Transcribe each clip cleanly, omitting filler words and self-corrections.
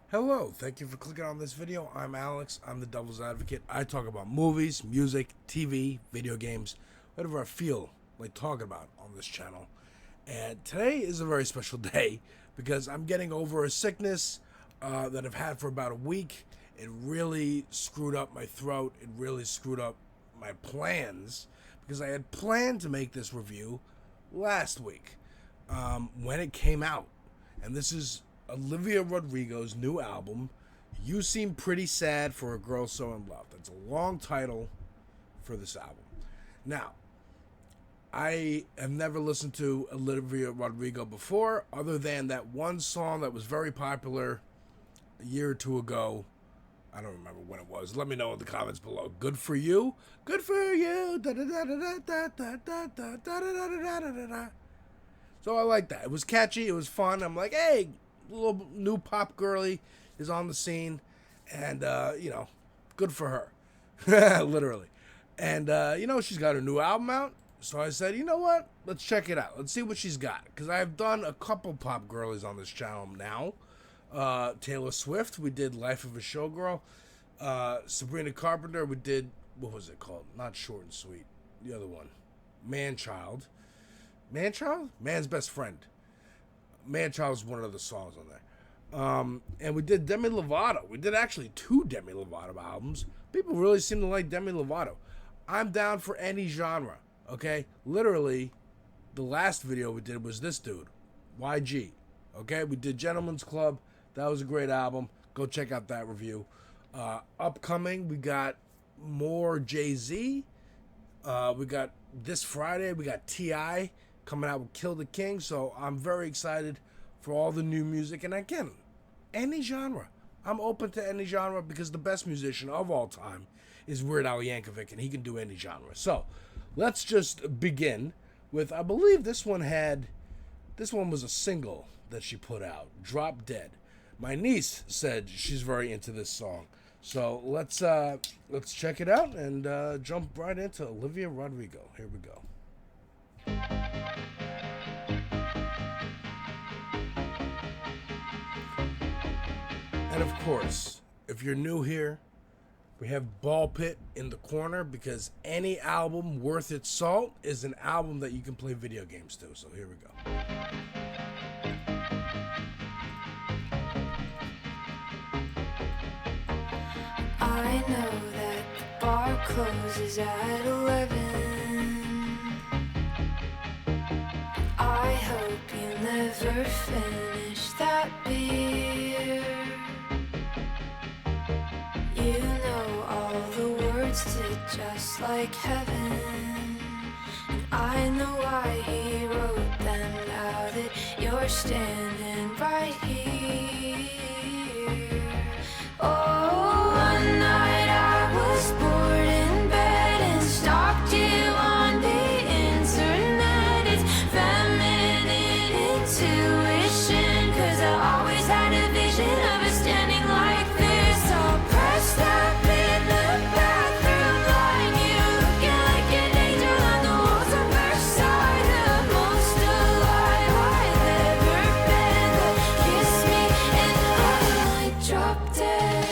Hello, thank you for clicking on this video. I'm Alex, I'm the Devil's Advocate. I talk about movies, music, TV, video games, whatever I feel like talking about on this channel. And today is a very special day because I'm getting over a sickness that I've had for about a week. It really screwed up my throat. It really screwed up my plans because I had planned to make this review last week when it came out. And this is Olivia Rodrigo's new album, You Seem Pretty Sad for a Girl So in Love. That's a long title for this album. Now, I have never listened to Olivia Rodrigo before, other than that one song that was very popular a year or two ago. I don't remember when it was. Let me know in the comments below. Good for you. Good for you. So I like that. It was catchy. It was fun. I'm like, hey, little new pop girly is on the scene, and good for her. Literally. And she's got her new album out, so I said, you know what, let's check it out, let's see what she's got, because I've done a couple pop girlies on this channel now. Taylor Swift, we did Life of a Showgirl. Sabrina Carpenter, we did, what was it called, not Short and Sweet, the other one, Man's Best Friend. Manchild is one of the songs on there. And we did Demi Lovato. We did actually 2 Demi Lovato albums. People really seem to like Demi Lovato. I'm down for any genre, okay? Literally, the last video we did was this dude, YG. Okay, we did Gentleman's Club. That was a great album. Go check out that review. Upcoming, we got more Jay-Z. We got this Friday, we got T.I. coming out with Kill the King, so I'm very excited for all the new music. And again, any genre. I'm open to any genre because the best musician of all time is Weird Al Yankovic, and he can do any genre. So let's just begin with, I believe this one was a single that she put out, Drop Dead. My niece said she's very into this song. So let's check it out and jump right into Olivia Rodrigo. Here we go. And of course, if you're new here, we have Ball Pit in the corner because any album worth its salt is an album that you can play video games to. So here we go. I know that the bar closes at 11. I hope you never finish that beer. You know all the words to Just Like Heaven, and I know why he wrote them now that you're standing right here. Oh, one night I was bored in bed and stalked you on the internet. It's feminine intuition, 'cause I always had a vision of us standing like this, all pressed up in the bathroom line. You looking like an angel on the walls of Versailles, the most alive I've ever been. But kiss me and I might drop dead.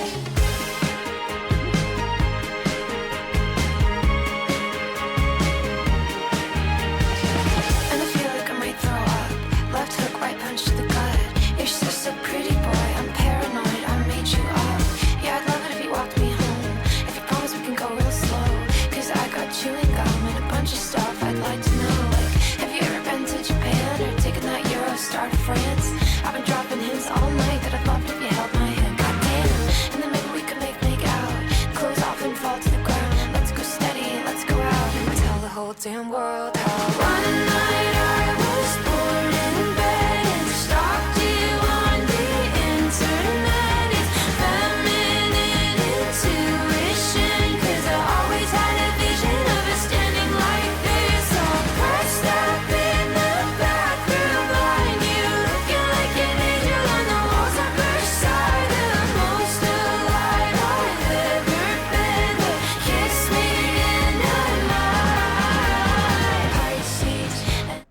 And I feel like I might throw up. Left hook, right punch to the gut. You're so pretty, boy. I'm paranoid. I made you up. Yeah, I'd love it if you walked me home. If you promise we can go real slow, 'cause I got chewing gum and a bunch of stuff I'd like to know. Like, have you ever been to Japan or taken that Eurostar to France? I've been dropping hints all night that I'd love it if you held my hand. Goddamn. And then maybe we could make out. Clothes off and fall to the ground. Let's go steady, let's go out and tell the whole damn world how one night I was bored in bed and stalked you on the internet. It's feminine intuition, 'cause I always had a vision of us standing like this, all pressed up in the bathroom line. You looking like an angel on the walls of Versailles, the most alive I've ever been. But kiss me and I might. Pisces.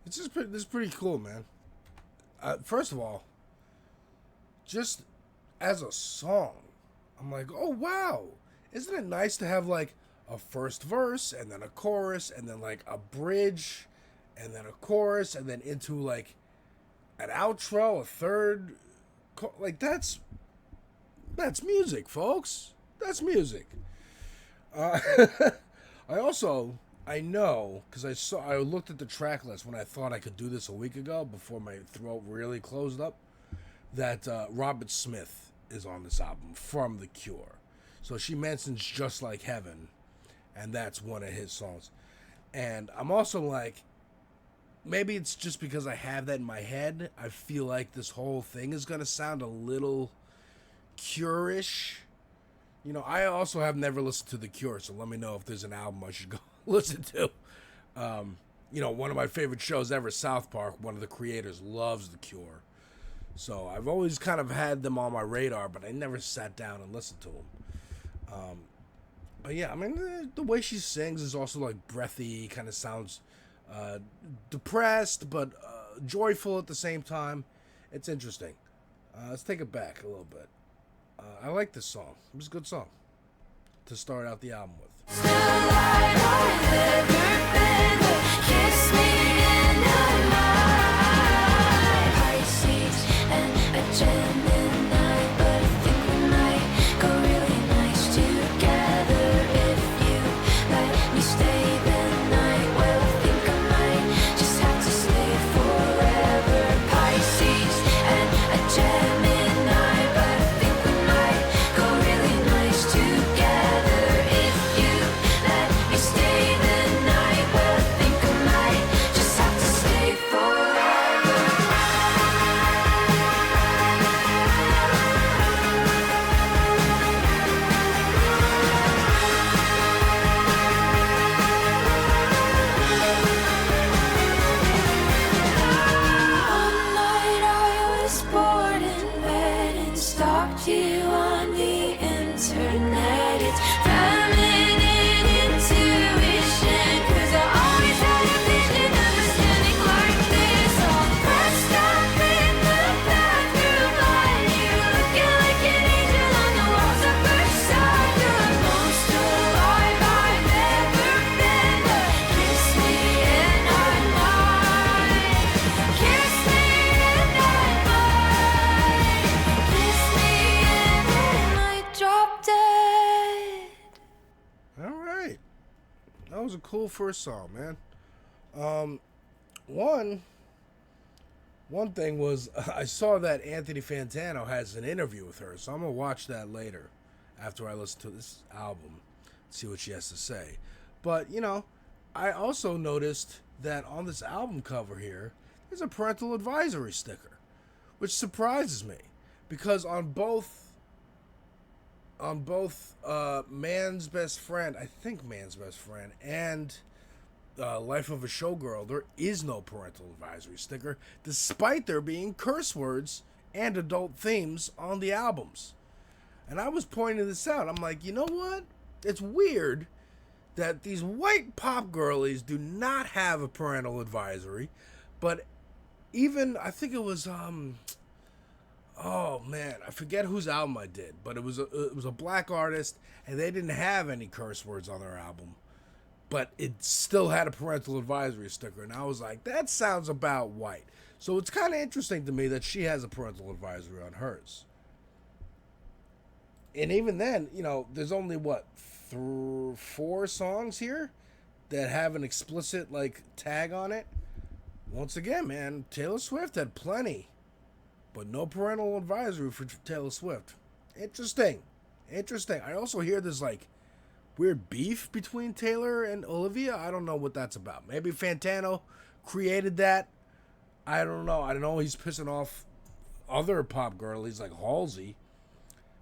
This is pretty cool, man. First of all, just as a song, I'm like, oh wow, isn't it nice to have like a first verse and then a chorus and then like a bridge and then a chorus and then into like an outro, a third, like that's music, folks. That's music. Uh, I know because I looked at the track list when I thought I could do this a week ago before my throat really closed up. That Robert Smith is on this album from The Cure, so she mentions "Just Like Heaven," and that's one of his songs. And I'm also like, maybe it's just because I have that in my head. I feel like this whole thing is gonna sound a little Cure-ish. You know, I also have never listened to The Cure, so let me know if there's an album I should go listen to. You know, one of my favorite shows ever, South Park, one of the creators loves The Cure. So I've always kind of had them on my radar, but I never sat down and listened to them. But yeah, I mean, the way she sings is also like breathy, kind of sounds depressed, but joyful at the same time. It's interesting. Let's take it back a little bit. I like this song. It was a good song to start out the album with. Still like I've ever been, but kiss me and I might. Pisces and a Gemini, but I think we might go really nice together if you let me stay the night. Well, I think I might just have to stay forever. Pisces and a Gemini, but I think we might go really nice together if you let me stay the night. Well, I think I might just have to stay forever. One night I was bored in bed and stalked you on the internet. It's feminine intuition, 'cause I always had a vision of us standing like this, all pressed up in the bathroom light. You looking like an angel on the walls of Versailles. You're the most alive I've ever been, but kiss me and I might. Kiss me and I might. Kiss me and then I drop dead. All right. That was a cool first song, man. One thing was I saw that Anthony Fantano has an interview with her, so I'm gonna watch that later after I listen to this album, see what she has to say. But you know, I also noticed that on this album cover here, there's a parental advisory sticker, which surprises me because on both Man's Best Friend, I think Man's Best Friend, and Life of a Showgirl, there is no parental advisory sticker, despite there being curse words and adult themes on the albums. And I was pointing this out. I'm like, you know what? It's weird that these white pop girlies do not have a parental advisory, but even, I think it was, oh man, I forget whose album I did, but it was a black artist, and they didn't have any curse words on their album, but it still had a parental advisory sticker, and I was like, that sounds about white. So it's kind of interesting to me that she has a parental advisory on hers. And even then, you know, there's only what, 4 songs here that have an explicit like tag on it. Once again, man, Taylor Swift had plenty, but no parental advisory for Taylor Swift. Interesting. I also hear there's like weird beef between Taylor and Olivia. I don't know what that's about. Maybe Fantano created that. I don't know. I don't know. He's pissing off other pop girlies like Halsey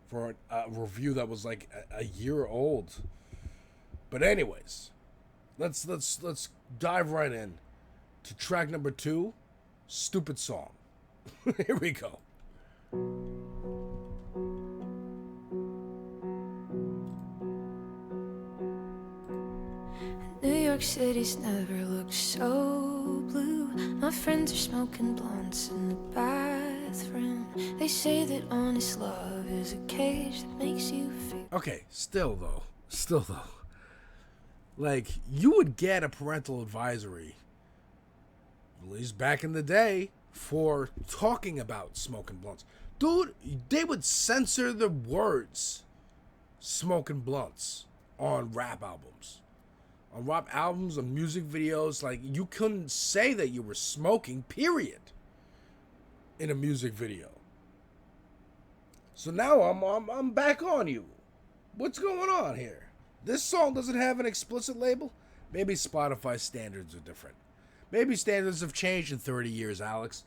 for a review that was like a year old. But anyways, let's dive right in to track number 2, Stupid Song. Here we go. New York City's never looked so blue. My friends are smoking blunts in the back bathroom. They say that honest love is a cage that makes you feel. Okay, still though. Like, you would get a parental advisory, at least back in the day, for talking about smoking blunts. Dude, they would censor the words smoking blunts on rap albums. On rap albums, on music videos, like, you couldn't say that you were smoking, period, in a music video. So now I'm back on you. What's going on here? This song doesn't have an explicit label? Maybe Spotify standards are different. Maybe standards have changed in 30 years, Alex.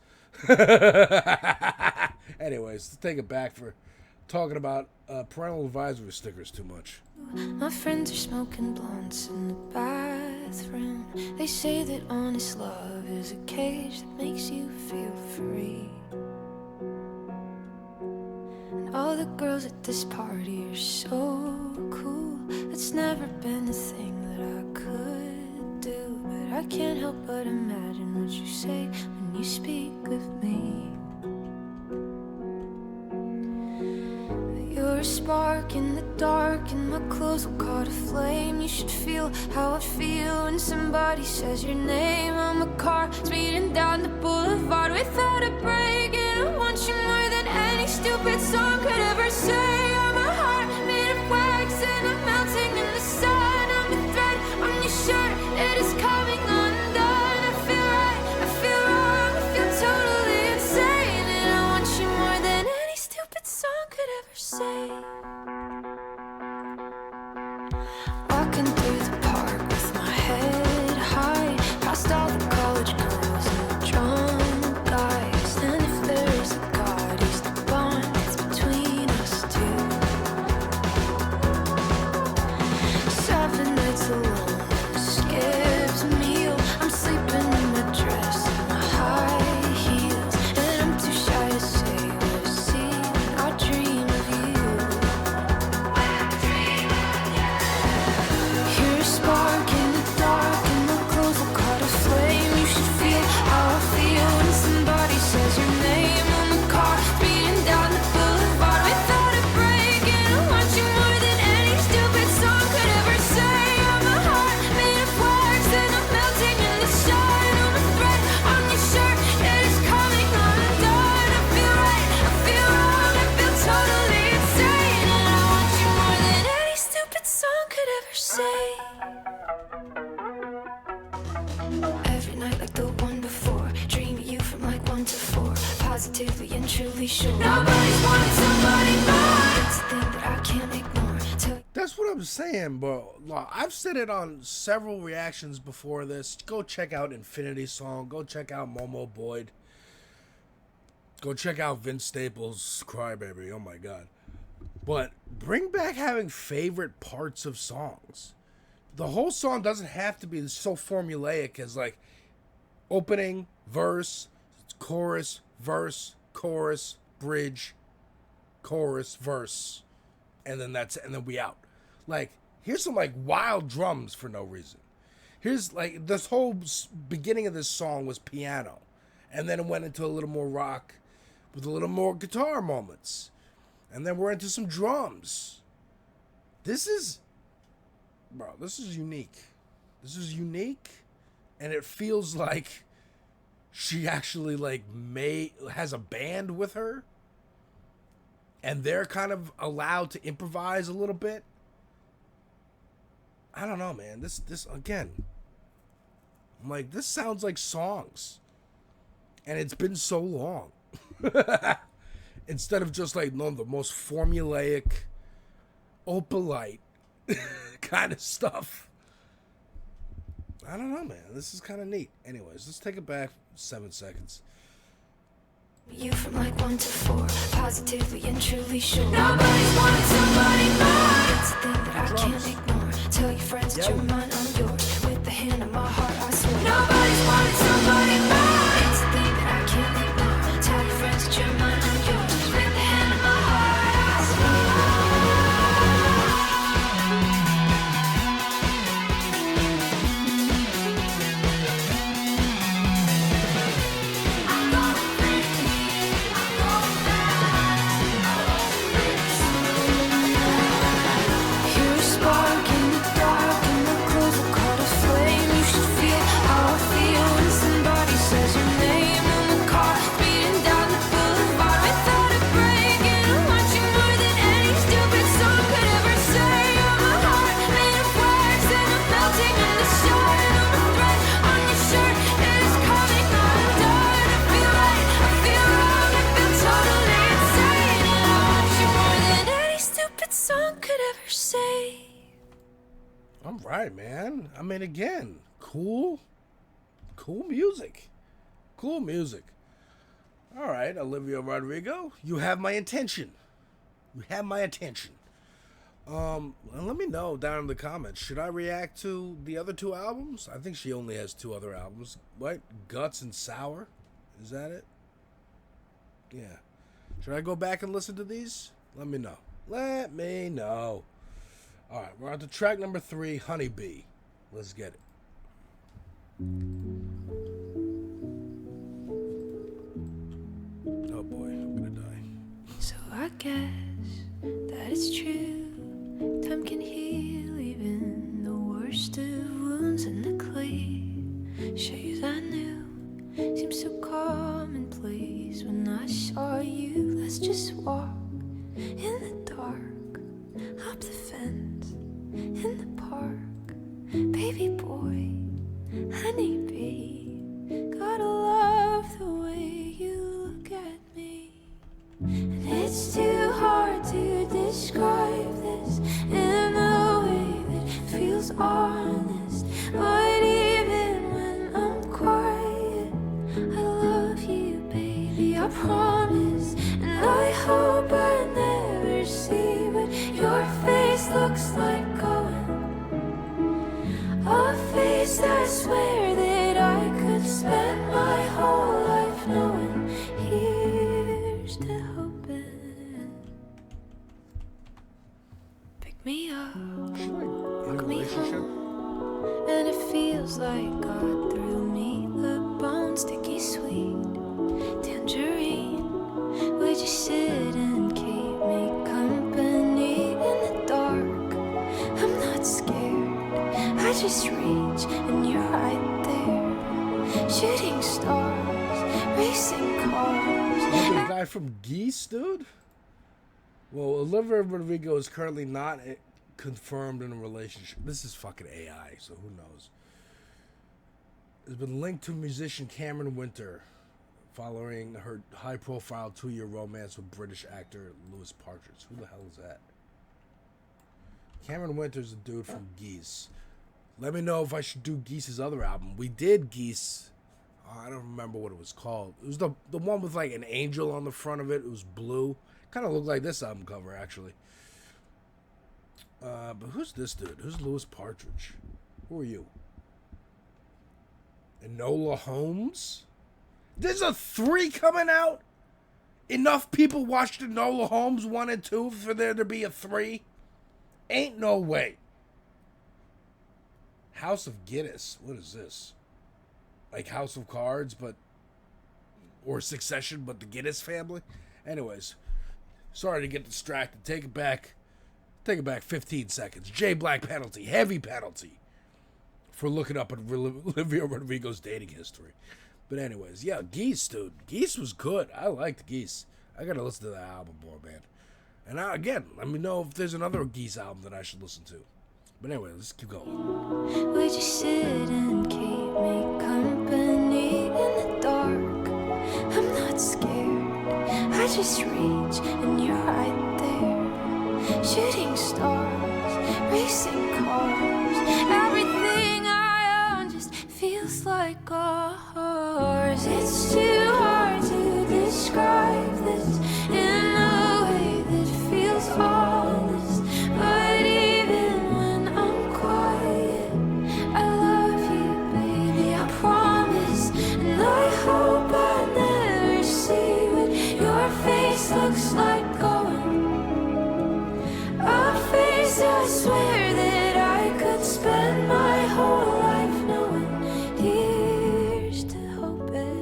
Anyways, let's take it back for talking about parental advisory stickers too much. My friends are smoking blunts in the bathroom. They say that honest love is a cage that makes you feel free. And all the girls at this party are so cool. It's never been a thing that I could do, but I can't help but imagine what you say when you speak of me. You're a spark in the dark, and my clothes will caught a flame. You should feel how I feel when somebody says your name. I'm a car speeding down the boulevard without a break, and I want you more than any stupid song could ever say. I'm a heart made of wax, and I'm melting in the sun. I'm a thread on your shirt, it is coming undone. I feel right, I feel wrong, I feel totally insane, and I want you more than any stupid song could ever say. Walking through the park with my head high, past all the college girls and the drunk guys. And if there is a God, he's the bond that's between us two. 7 nights alone and a skipped meal. I'm sleeping in my dress and my high heels, and I'm too shy to say what I see when I dream of you. You're a spark in the dark, and my clothes will caught a flame. You should feel how I feel when somebody says your name. I'm a car speeding down the boulevard without a break, and I want you more than any stupid song could ever say. I'm a heart made of wax, and I'm melting in the sun. I'm a thread on your shirt, it is coming undone. I feel right, I feel wrong, I feel totally insane, and I want you more than any stupid song could ever say. Every night like the one before, dream of you from like 1 to 4, positively and truly sure. Nobody's wanted somebody more. It's a thing that I can't ignore. Tell That's what I'm saying, bro. I've said it on several reactions before this. Go check out Infinity Song. Go check out Momo Boyd. Go check out Vince Staples' Crybaby. Oh my God. But bring back having favorite parts of songs. The whole song doesn't have to be so formulaic as like opening, verse, chorus, verse, chorus, bridge, chorus, verse, and then that's it, and then we out. Like, here's some like wild drums for no reason. Here's like this whole beginning of this song was piano, and then it went into a little more rock with a little more guitar moments, and then we're into some drums. This is unique. This is unique, and it feels like she actually like has a band with her, and they're kind of allowed to improvise a little bit. I don't know, man. This again, I'm like, this sounds like songs, and it's been so long. Instead of just like the most formulaic, opalite kind of stuff. I don't know, man. This is kind of neat. Anyways, let's take it back 7 seconds. you from like 1 to 4, positively and truly sure. Nobody's wanted somebody more. It's a thing that I can't ignore. Tell your friends that you're mine, I'm yours. With the hand on my heart, I swear. Nobody's wanted somebody more. It's a thing that I can't ignore. Tell your friends that you're mine, I'm yours. With the hand on my heart, I swear. I'm going crazy. I'm safe. All right, man. I mean, again, cool music. Cool music. All right, Olivia Rodrigo, you have my attention. You have my attention. And let me know down in the comments. Should I react to the other two albums? I think she only has two other albums. What? Guts and Sour? Is that it? Yeah. Should I go back and listen to these? Let me know. Let me know. All right, we're on to track number 3, Honeybee. Let's get it. Oh boy, I'm gonna die. So I guess that it's true. Time can heal even the worst of wounds, and the cliches I knew seemed so commonplace when I saw you. Let's just walk in the dark, hop the fence in the park. Baby boy, honeybee, gotta love the way you look at me. And it's too hard to describe this in a way that feels honest. But even when I'm quiet, I love you, baby, I promise. And I hope I never see what your face looks like going. A face I swear that I could spend my whole life knowing. Here's to hoping. Pick me up, She like in a walk me relationship? home, and it feels like God threw me the bone, sticky sweet tangerine. Would you sit and keep me company in the dark? I'm not scared, I just reach and you're right there. Shooting stars, racing cars. The guy from Geese, dude? Well, Olivia Rodrigo is currently not confirmed in a relationship. This is fucking AI, so who knows? Has been linked to musician Cameron Winter following her high-profile 2-year romance with British actor Louis Partridge. Who the hell is that? Cameron Winter's a dude from Geese. Let me know if I should do Geese's other album. We did Geese. Oh, I don't remember what it was called. It was the one with like an angel on the front of it. It was blue. Kind of looked like this album cover, actually. But who's this dude? Who's Louis Partridge? Who are you? Enola Holmes? There's a 3 coming out? Enough people watched Enola Holmes 1 and 2 for there to be a 3? Ain't no way. House of Guinness. What is this? Like House of Cards, but... or Succession, but the Guinness family? Anyways. Sorry to get distracted. Take it back 15 seconds. J Black penalty. Heavy penalty. For looking up at Olivia Rodrigo's dating history. But anyways, yeah, Geese, dude. Geese was good. I liked Geese. I gotta listen to that album more, man. And again, let me know if there's another Geese album that I should listen to. But anyway, let's keep going. Would you sit and keep me company in the dark? I'm not scared, I just reach and you're right there. Shooting stars, racing cars, everything I own just feels like ours. It's too hard to describe this in a way that feels honest. But even when I'm quiet, I love you, baby, I promise. And I hope I never see what your face looks like going. A face I swear that I could spend my whole life knowing. Here's to hoping.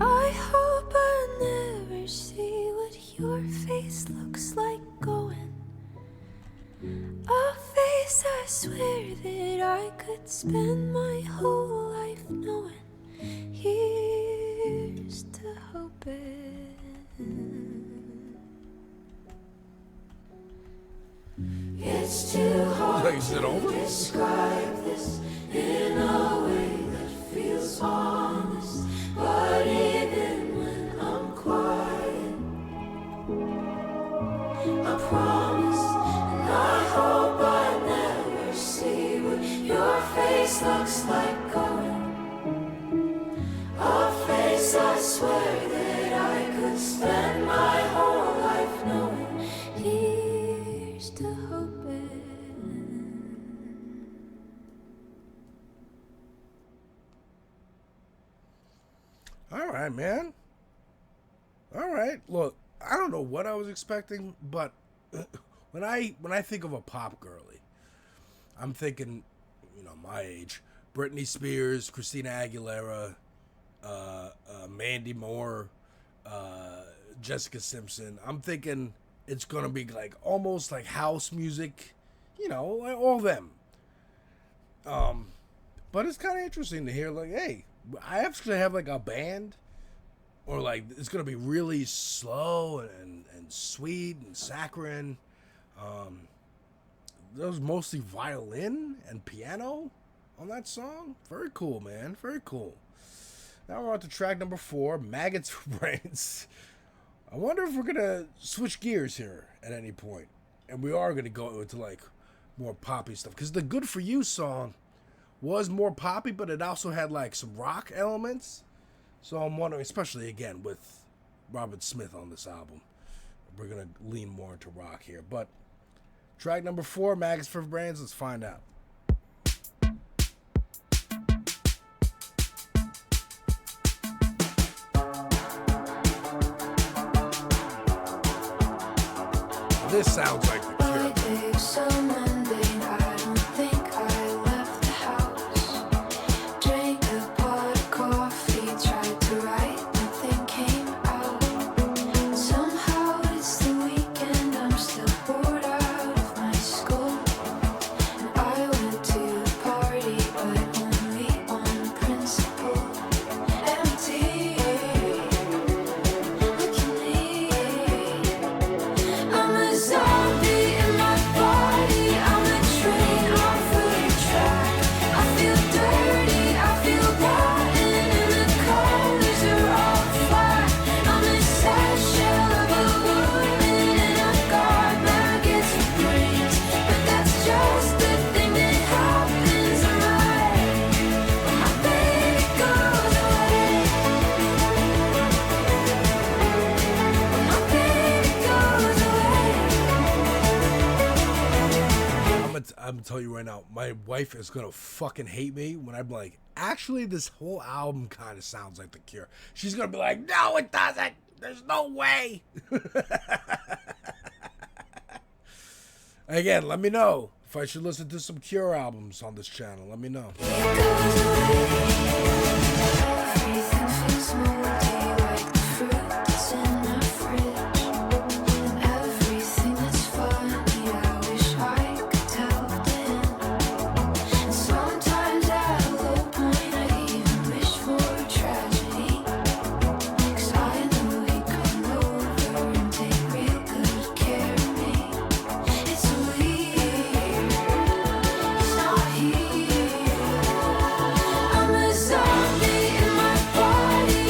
I hope I never see what your face looks like going. A face I swear that I could spend my whole life knowing. Here's to hoping. It's too hard Is it over? to describe this in a way that feels honest. But even when I'm quiet, I promise, and I hope I never see what your face looks like going. A face I swear that I could spend my whole life knowing. Here's to hoping. All right, man. All right. Look, I don't know what I was expecting, but when I think of a pop girly, I'm thinking, my age: Britney Spears, Christina Aguilera, Mandy Moore, Jessica Simpson. I'm thinking it's gonna be like almost like house music, like all them. But it's kind of interesting to hear, like, hey, I actually have like a band, or like it's gonna be really slow and sweet and saccharine. There was mostly violin and piano on that song. Very cool, man. Very cool. Now we're on to track number 4, Maggots for Brains. I wonder if we're gonna switch gears here at any point, and we are gonna go into like more poppy stuff, because the Good For You song was more poppy, but it also had like some rock elements. So I'm wondering, especially again with Robert Smith on this album, we're gonna lean more into rock here. But track number 4, Maggots for Brains. Let's find out. This sounds like The Cure. My day's so mundane, I don't think I left the house. Drank a pot of coffee, tried to write, nothing came out. Somehow it's the weekend, I'm still bored out of my school. And I went to a party, but only on principle. Empty, look at me. I'm a zombie in my body. I'm a train off of the track. I feel dirty, I feel rotten, and the colors are all flat. I'm a sad shell of a woman, and I've got maggots for brains. But that's just the thing that happens when my baby goes away. When my baby goes away. I'm gonna tell you right now, my wife is gonna fucking hate me when I'm like, actually, this whole album kind of sounds like The Cure. She's gonna be like, no, it doesn't. There's no way. Again, let me know if I should listen to some Cure albums on this channel. Let me know. Everything feels moldy like the fruit that's in my fridge. And everything that's funny, I wish I could tell the end. And sometimes at a low point, I even wish for tragedy. 'Cause I know he'd come over and take real good care of me. It's weird, he's not here. I'm a zombie in my body.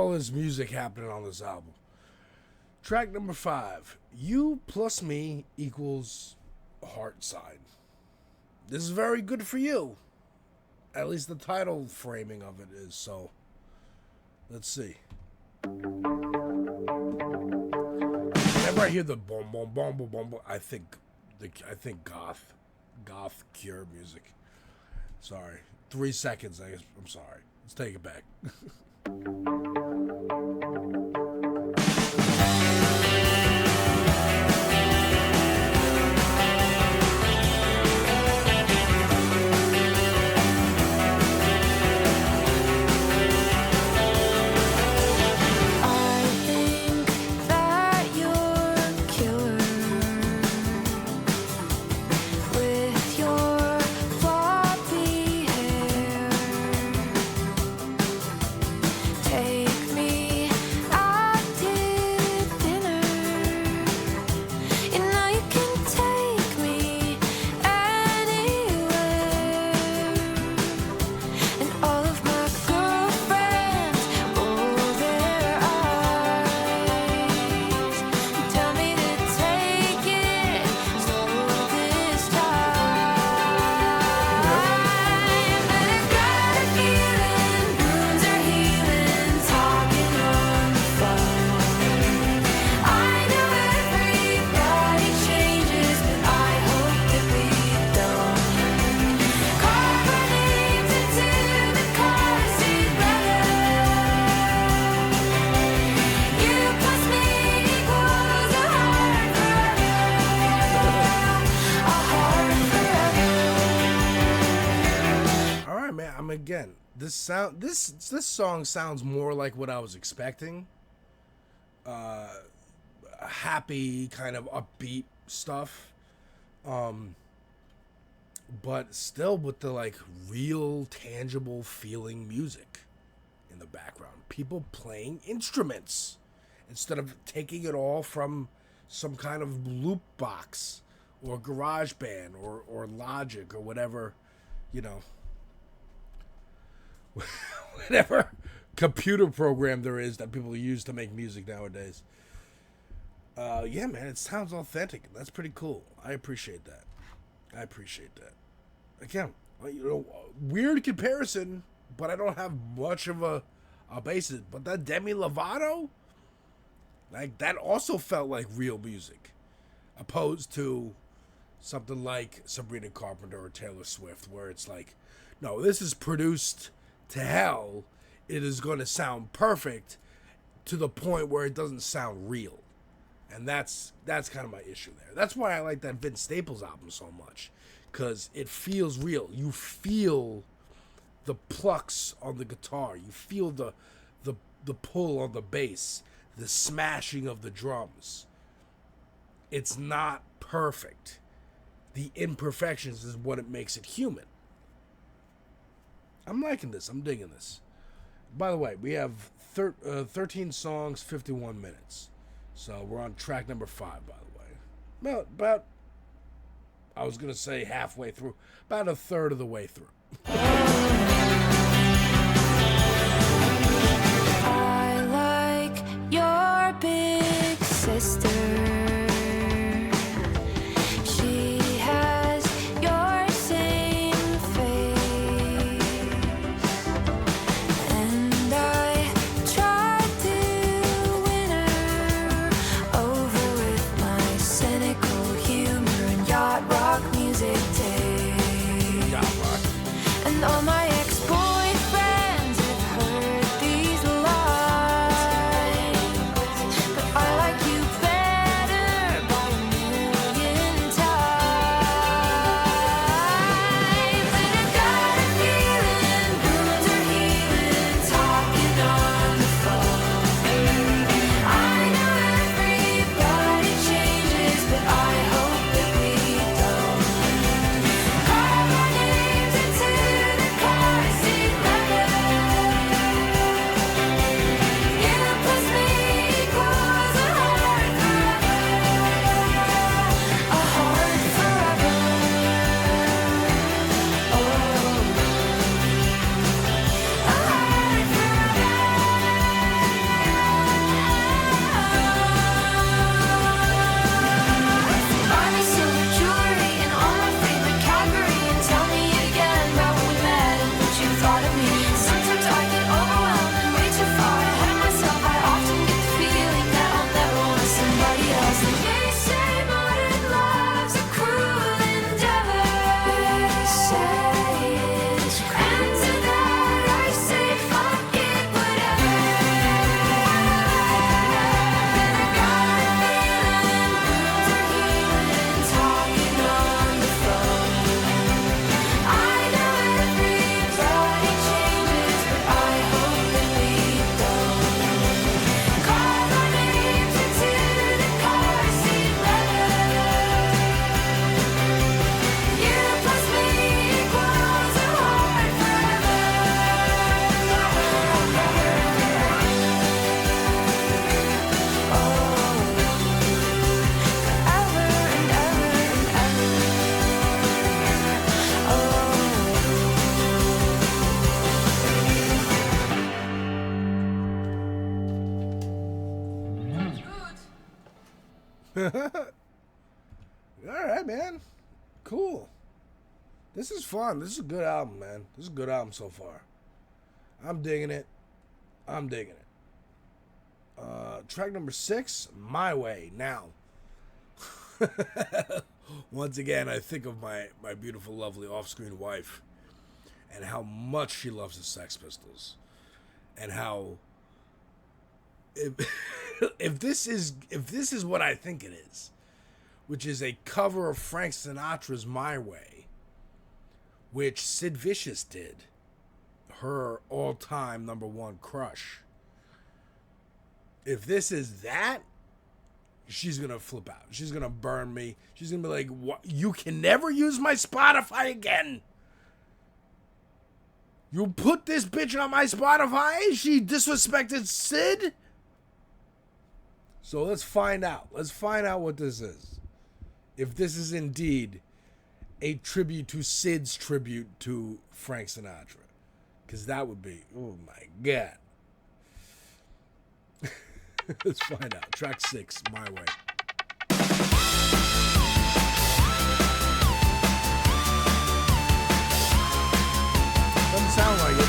all this music happening on this album. Track number 5, You Plus Me equals Heart Side. This is very good for you. At least the title framing of it is, so let's see. Whenever I hear the boom boom boom boom boom, I think goth Cure music. Sorry. 3 seconds, I guess. I'm sorry. Let's take it back. Again, this song sounds more like what I was expecting. Happy, kind of upbeat stuff. But still with the like real tangible feeling music in the background. People playing instruments instead of taking it all from some kind of loop box or garage band or Logic or whatever, you know. Whatever computer program there is that people use to make music nowadays. Yeah, man, it sounds authentic. That's pretty cool. I appreciate that. Again, you know, weird comparison, but I don't have much of a basis. But that Demi Lovato, like, that also felt like real music, opposed to something like Sabrina Carpenter or Taylor Swift, where it's like, no, this is produced to hell. It is going to sound perfect to the point where it doesn't sound real. And that's kind of my issue there. That's why I like that Vince Staples album so much, because it feels real. You feel the plucks on the guitar. You feel the pull on the bass, the smashing of the drums. It's not perfect. The imperfections is what it makes it human. I'm liking this. I'm digging this. By the way, we have 13 songs, 51 minutes. So we're on track number 5, by the way. Well, about, I was going to say halfway through, about a third of the way through. I like your big sister. All my ex-boyfriends have heard these lines, but I like you better by a million times. And I got a feeling wounds are healing, talking on the phone. I know everybody changes, but I hope that we don't. Call my names into the car. right, man. Cool. This is fun. This is a good album, man. This is a good album so far. I'm digging it. Track number 6, My Way. Now, once again, I think of my beautiful, lovely off-screen wife and how much she loves the Sex Pistols, and how if this is what I think it is, which is a cover of Frank Sinatra's My Way, which Sid Vicious did, her all-time #1 crush. If this is that, she's going to flip out. She's going to burn me. She's going to be like, "What? You can never use my Spotify again. You put this bitch on my Spotify? She disrespected Sid?" So let's find out. Let's find out what this is. If this is indeed a tribute to Sid's tribute to Frank Sinatra. Because that would be, oh my God. Let's find out. Track 6, My Way. Doesn't sound like it.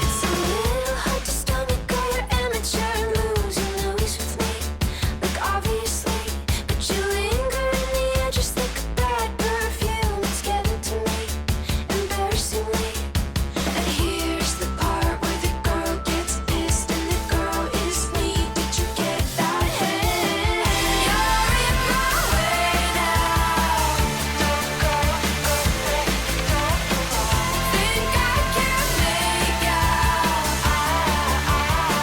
It's a little hard to stomach all your amateur moves. You know he's with me, like obviously, but you linger in the air just like a bad perfume. It's getting to me, embarrassingly. And here's the part where the girl gets pissed and the girl is me. Did you get that? Hey, you're in my way now. Don't go, think I can make out how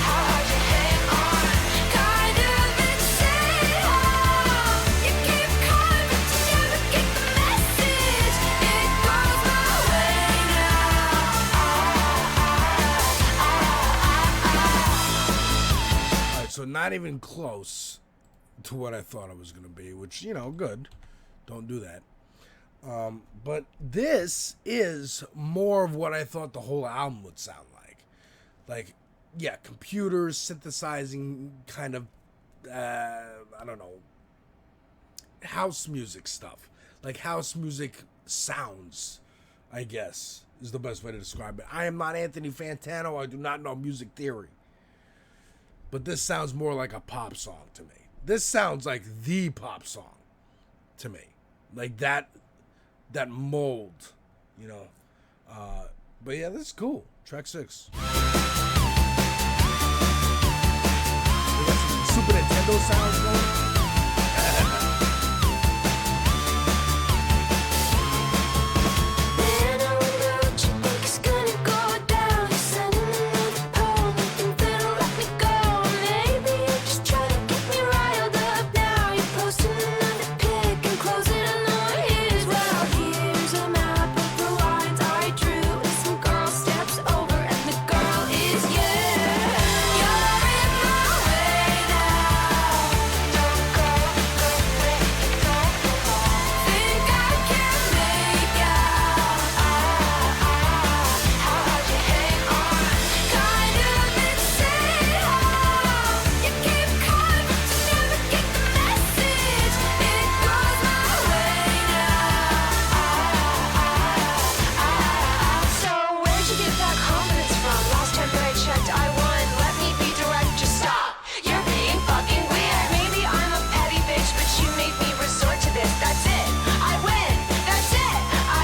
hard you hang on. Kind of insane how you keep calling but you never get the message. It goes my way Alright, so not even close to what I thought it was going to be, which, good. Don't do that. But this is more of what I thought the whole album would sound like. Like, yeah, computers, synthesizing kind of, I don't know, house music stuff. Like house music sounds, I guess, is the best way to describe it. I am not Anthony Fantano. I do not know music theory. But this sounds more like a pop song to me. This sounds like the pop song to me. Like that mold, But yeah, this is cool. Track 6. We got some Super Nintendo sounds going. Man, I wonder what you think is gonna go down. You're sending another poem, hoping that'll let me go. Maybe you're just trying to get me riled up now. You're posting another pic and closing another his. Well, here's a map of the lines I drew. And some girl steps over and the girl is you. You're in my way now. Don't go, think I can make out how hard you hang on. Kind of insane how you keep calling but you never get the message. It goes my way now. So where'd you get that confidence from? Last time that I checked, I won. Let me be direct, just stop. You're being fucking weird. Maybe I'm a petty bitch, but you make me resort to this. That's it. I win. That's it. I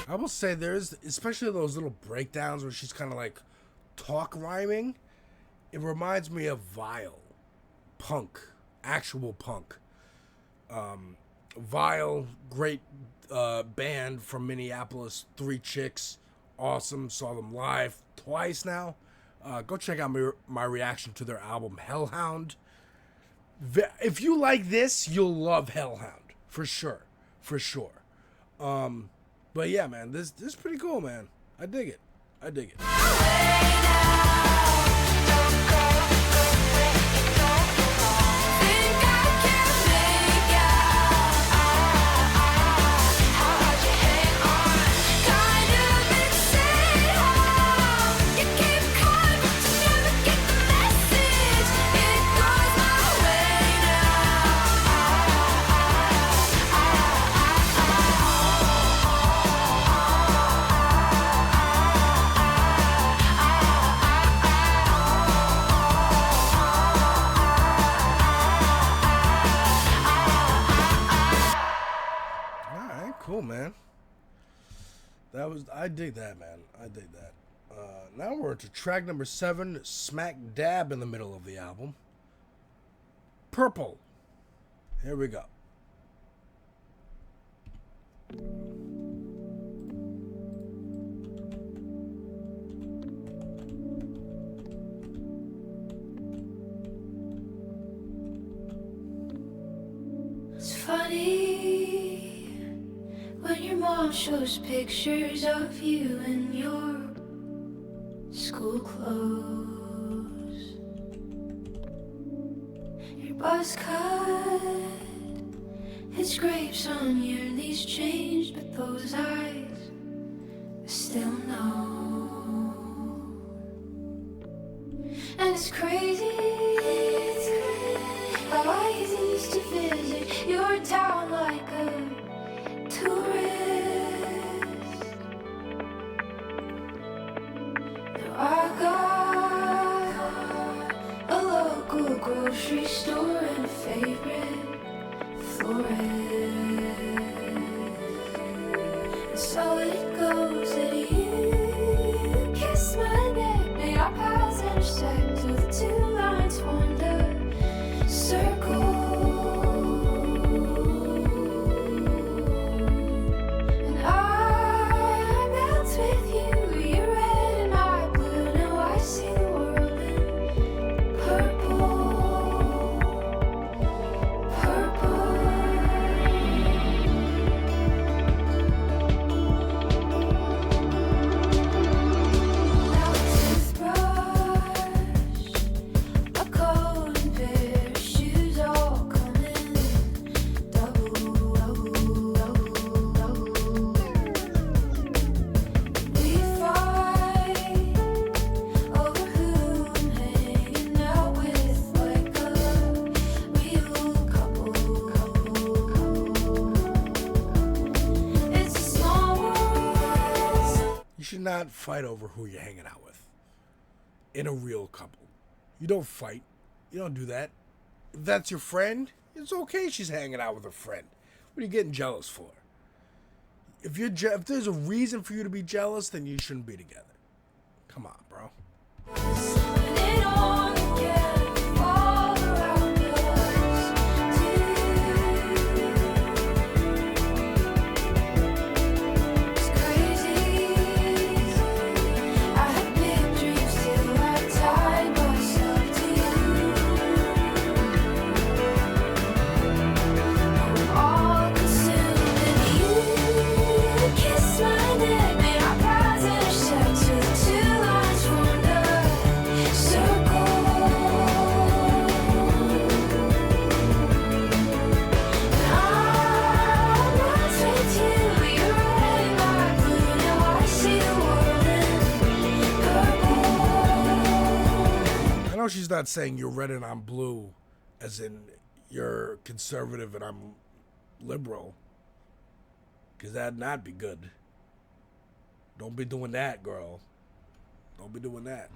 win. I will say there's, especially those little breakdowns where she's kind of like talk rhyming. It reminds me of Vial. Punk. Actual punk. Vial, great band from Minneapolis. 3 chicks. Awesome. Saw them live twice now. Go check out my reaction to their album Hellhound. If you like this, you'll love Hellhound. For sure. For sure. But yeah, man, this is pretty cool, man. I dig it. I dig it. Think I can make out how hard you hang on. Kind of insane how you man. I dig that, man. I dig that. Now we're into track number 7, smack dab in the middle of the album. Purple. Here we go. It's funny when your mom shows pictures of you in your school clothes. Your buzz cut, his grapes on your knees changed, but those eyes still know. And it's crazy how I used to visit your town like a tourist. Now I got a local grocery store and a favorite florist. And so it goes that you kiss my neck, made our paths intersect till the two lines formed a circle. Not fight over who you're hanging out with in a real couple. You don't fight. You don't do that. If that's your friend, it's okay she's hanging out with a friend. What are you getting jealous for? If there's a reason for you to be jealous, then you shouldn't be together. Come on, bro. She's not saying you're red and I'm blue, as in you're conservative and I'm liberal, because that'd not be good. Don't be doing that, girl. Don't be doing that.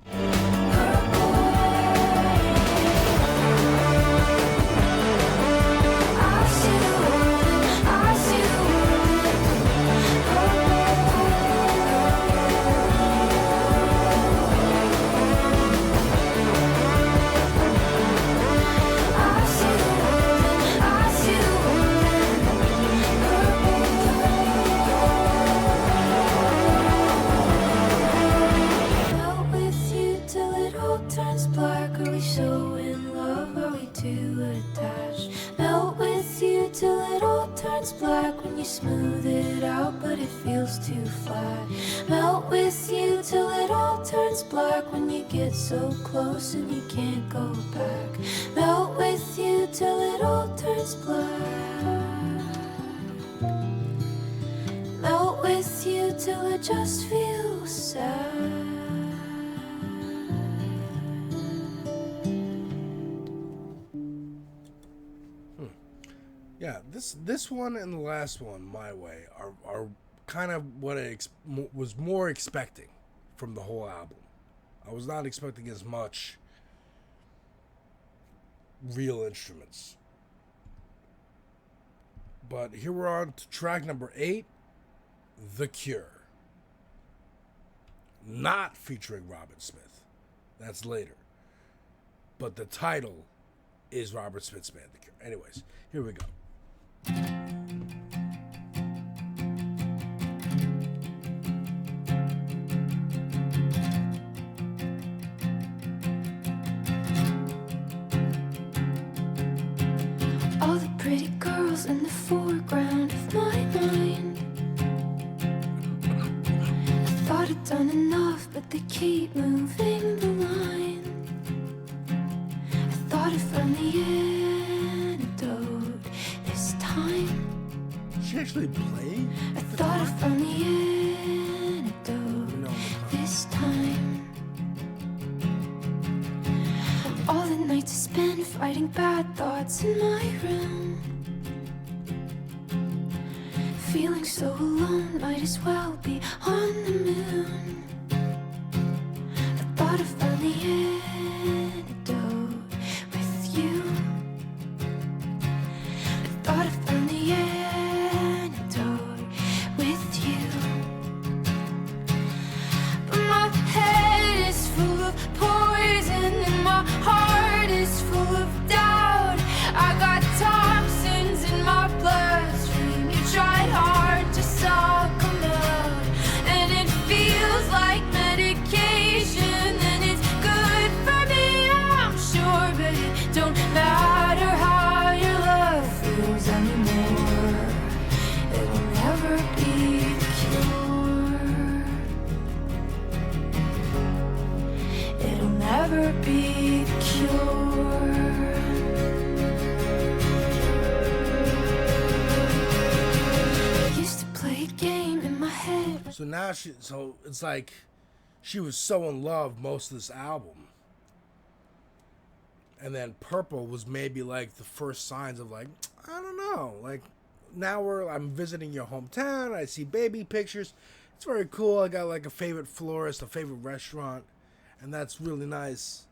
Smooth it out, but it feels too flat. Melt with you till it all turns black. When you get so close and you can't go back. Melt with you till it all turns black. Melt with you till it just feels sad. Yeah, this one and the last one, My Way, are kind of what I was more expecting from the whole album. I was not expecting as much real instruments. But here we're on to track number 8, The Cure. Not featuring Robert Smith. That's later. But the title is Robert Smith's band, The Cure. Anyways, here we go. All the pretty girls in the foreground of my mind. I thought I'd done enough, but they keep moving the line. I thought I found the antidote this time. She actually played? I thought I found the antidote this time. All the nights I spent fighting bad thoughts in my room. Feeling so alone, might as well be on the moon. I thought I found the antidote with you. I thought I found the antidote with you. But my head is full of poison and my heart is full of doubt. I got toxins in my bloodstream. You tried hard to suck them out, and it feels like medication, and it's good for me, I'm sure, but it don't matter how your love feels anymore. It'll never be the cure. It'll never be the cure. I used to play a game in my head. So now so it's like she was so in love most of this album. And then Purple was maybe like the first signs of like, I don't know, like now I'm visiting your hometown, I see baby pictures. It's very cool. I got like a favorite florist, a favorite restaurant, and that's really nice.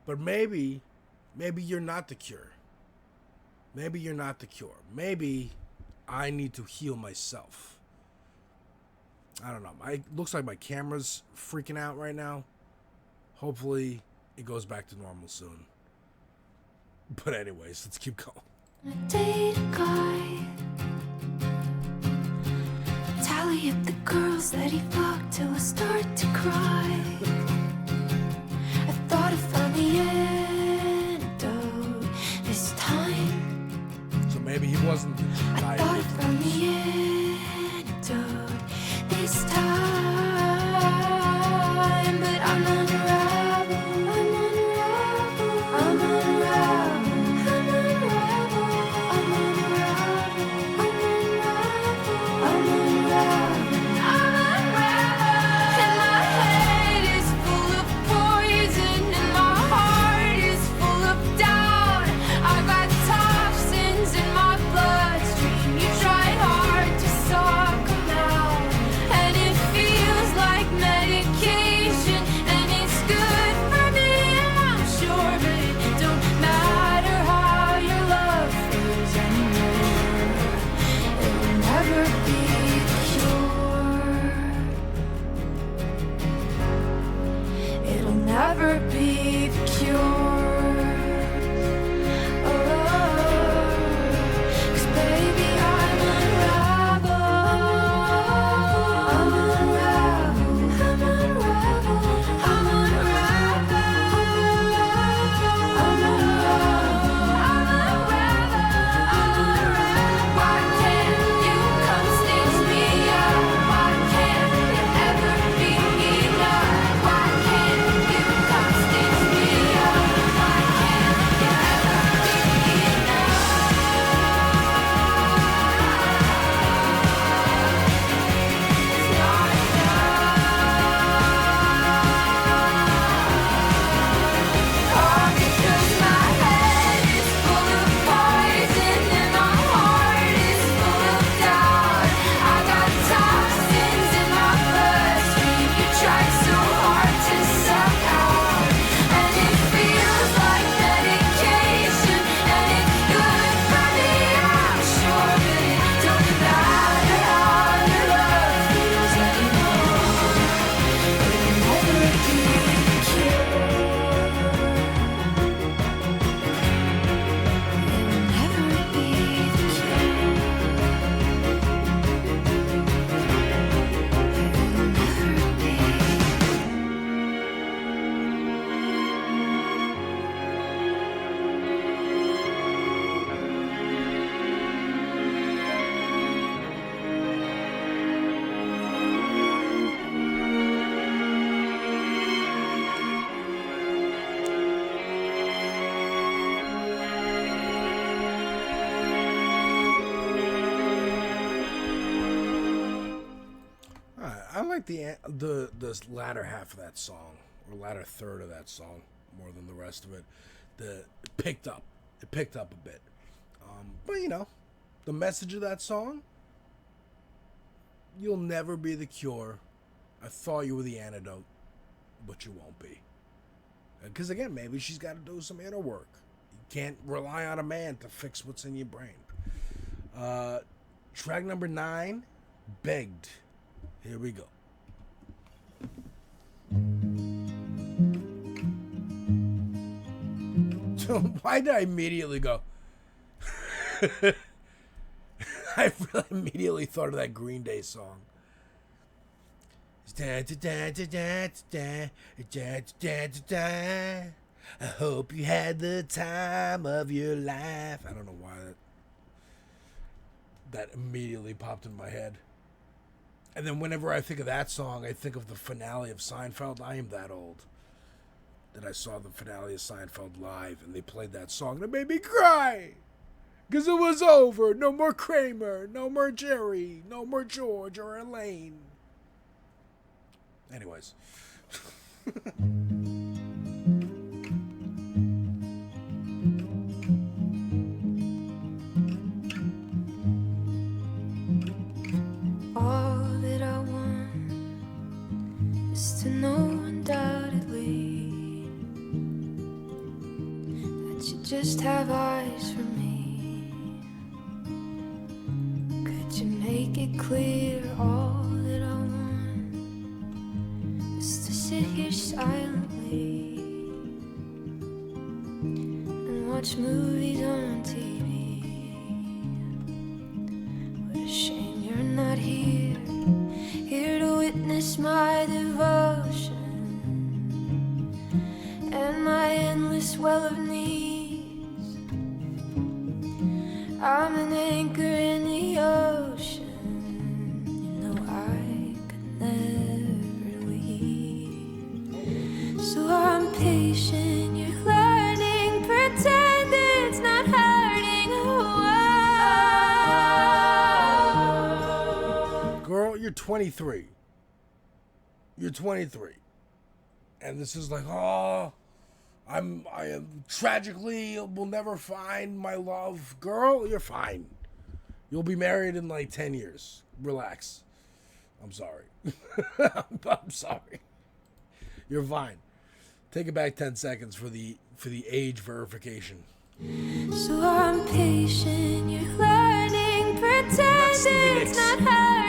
But maybe you're not the cure. Maybe you're not the cure. Maybe I need to heal myself. I don't know. It looks like my camera's freaking out right now. Hopefully it goes back to normal soon. But anyways, let's keep going. I date a guy. Tally up the girls that he fucked till I start to cry. I thought I found the antidote this time. So maybe he wasn't the I guy. thought I found the antidote this time, but I'm unravel. I'm unravel. I'm unravel. I'm unravel. I'm unravel. I'm unravel. I'm unravel. I'm unravel. And my head is full of poison, and my heart is full of doubt. I got toxins in my bloodstream. You tried hard the latter half of that song, or latter third of that song, more than the rest of it. It picked up a bit. But you know, the message of that song: you'll never be the cure. I thought you were the antidote, but you won't be. Because again, maybe she's got to do some inner work. You can't rely on a man to fix what's in your brain. Track number 9, Begged. Here we go. So why did I immediately go? I really immediately thought of that Green Day song. I hope you had the time of your life. I don't know why that immediately popped in my head. And then whenever I think of that song, I think of the finale of Seinfeld. I am that old that I saw the finale of Seinfeld live, and they played that song, and it made me cry. Because it was over. No more Kramer, no more Jerry, no more George or Elaine. Anyways. All that I want is to know undoubtedly that you just have eyes for me. Could you make it clear? All that I want is to sit here silently and watch movies on TV. What a shame you're not here to witness my devotion and my endless well of needs. I'm an anchor in the ocean, you know I could never leave. So I'm patient, you're learning, pretend it's not hurting. Girl, you're 23. You're 23. And this is like, I am tragically will never find my love. Girl, you're fine. You'll be married in like 10 years. Relax. I'm sorry. I'm sorry. You're fine. Take it back 10 seconds for the age verification. So I'm patient, you're learning, pretend it's not hurting.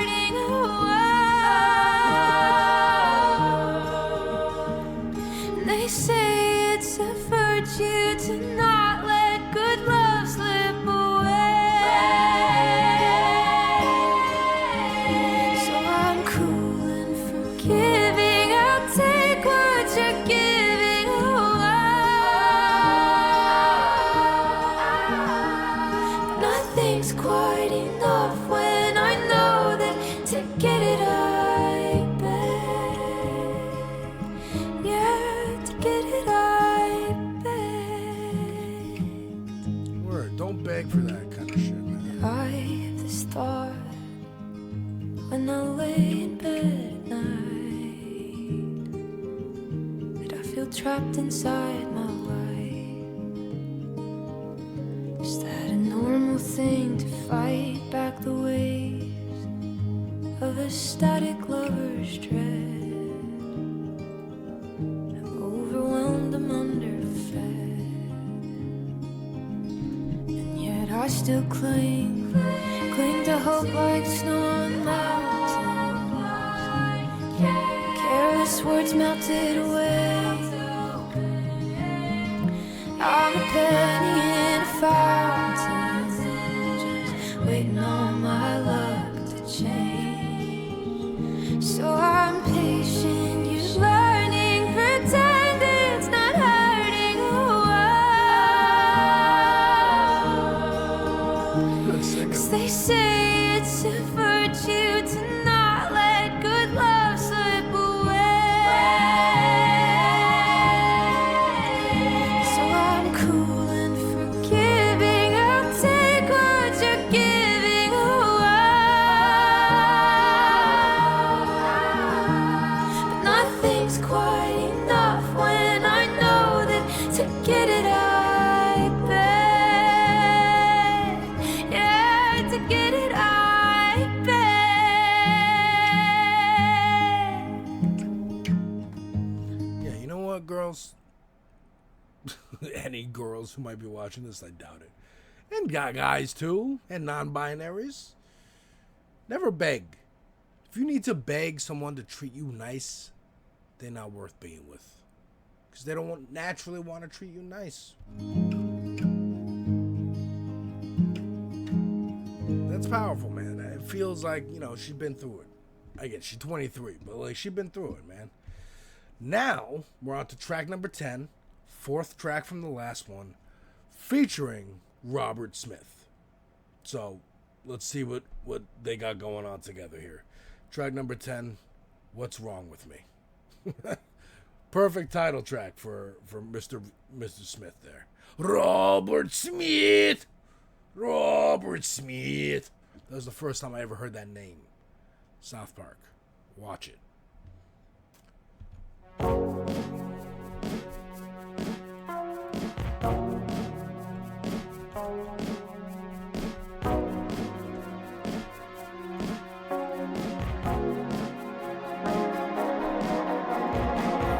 They say it's a virtue to not let good love slip away. So I'm cool and forgiving, I'll take what you're giving away. Nothing's quite enough when I know that to get it I beg. Yeah, to get it I beg. Word, don't beg for that kind of shit, man. I have this thought when I lay in bed at night, that I feel trapped inside my life. Is that a normal thing to fight back the waves of a static lover's dread? I'm overwhelmed, I'm underfed, and yet I still cling to hope like snow on mountains. Careless words melted away. I'm a penny in a fountain, just waiting on my luck to change. So I'm patient, you're learning, pretend it's not hurting. Cause they say it's a virtue to not let good love slip away. So I'm cool and free. girls who might be watching this. I doubt it. And guys too, and non-binaries. Never beg. If you need to beg someone to treat you nice, they're not worth being with. Because they don't naturally want to treat you nice. That's powerful, man. It feels like, she's been through it. I get she's 23, but like she's been through it, man. Now, we're on to track number 10, fourth track from the last one, featuring Robert Smith. So, let's see what they got going on together here. Track number 10, What's Wrong With Me? Perfect title track for Mr. Smith there. Robert Smith! Robert Smith! That was the first time I ever heard that name. South Park. Watch it.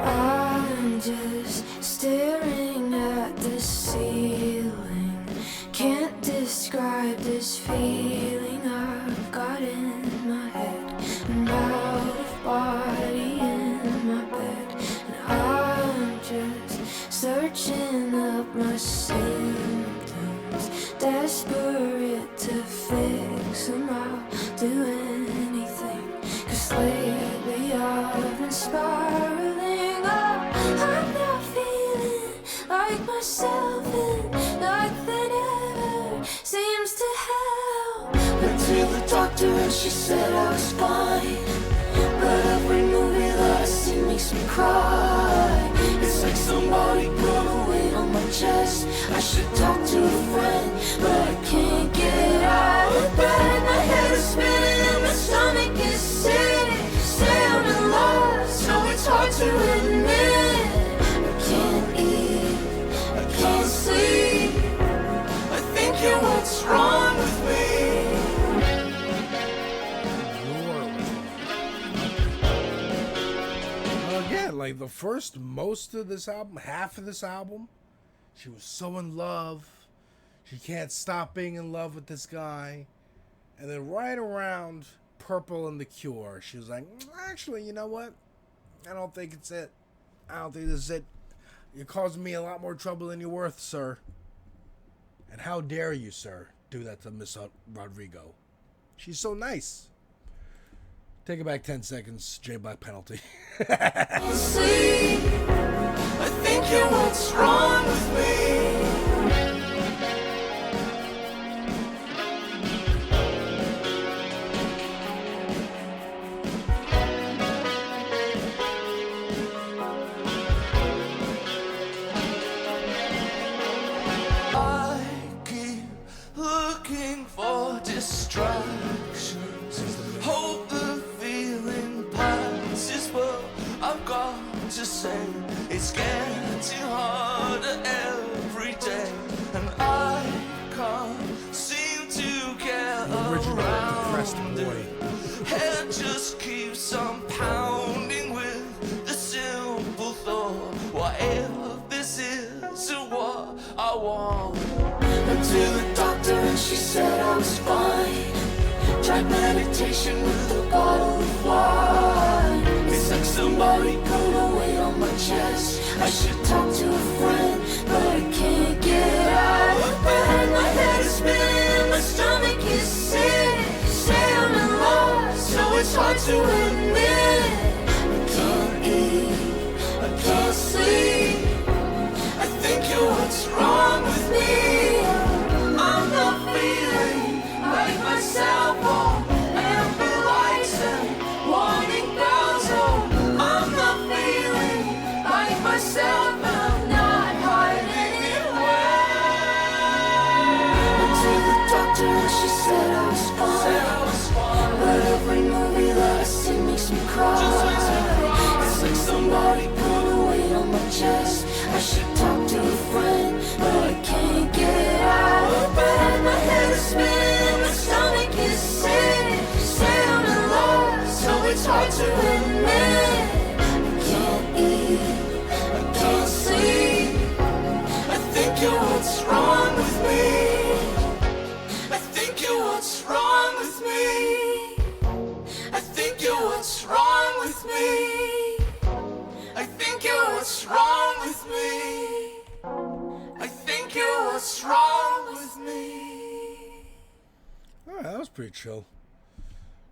I'm just staring at the ceiling. Can't describe this feeling I've got in my head. I'm out of body in my bed, and I'm just searching up my symptoms, desperate to fix them. I'll do anything, 'cause lately I've been spiraling up. I'm not feeling like myself, and nothing ever seems to help. Went to the doctor and she said I was fine, but every movie that I see makes me cry. It's like somebody put a weight on my chest. I should talk to a friend, but I can't get out of bed. My head is spinning and my stomach is sick. Say I'm in love, so it's hard to admit. I can't eat, I can't sleep. I think you're what's wrong with me. Again, like most of this album, half of this album, she was so in love. She can't stop being in love with this guy. And then right around Purple and the Cure, she was like, actually, you know what? I don't think it's it. I don't think this is it. You're causing me a lot more trouble than you're worth, sir. And how dare you, sir, do that to Miss Rodrigo? She's so nice. Take it back 10 seconds. J Black penalty. Sleep. I think you're what's wrong with me. I keep looking for distractions. Hope the feeling passes, but I've got to say it's getting harder every day, and I can't seem to get around it. Head just keeps on pounding with the simple thought, what if this isn't what I want? Went to the doctor and she said I was fine. Tried meditation with a bottle of wine. It's like somebody put a weight on my chest. I should talk to a friend, but I can't get out of bed. My head is spinning and my stomach is sick. Say I'm in love, so it's hard to admit. I can't eat, I can't sleep. I think you're what's wrong with me. I'm not feeling like myself. Amber lights and warning bells. Oh, I'm not feeling like myself. I'm not hiding it well. Went to the doctor and she said I was fine, but every movie that I see makes me cry. It's like somebody put a weight on my chest. I should talk to a friend, but I can't get out of bed. My head is spinning and my stomach is sick. Say I'm in love, so it's hard to admit. I can't eat, I can't sleep. I think you're what's What's wrong with me? All right, that was pretty chill.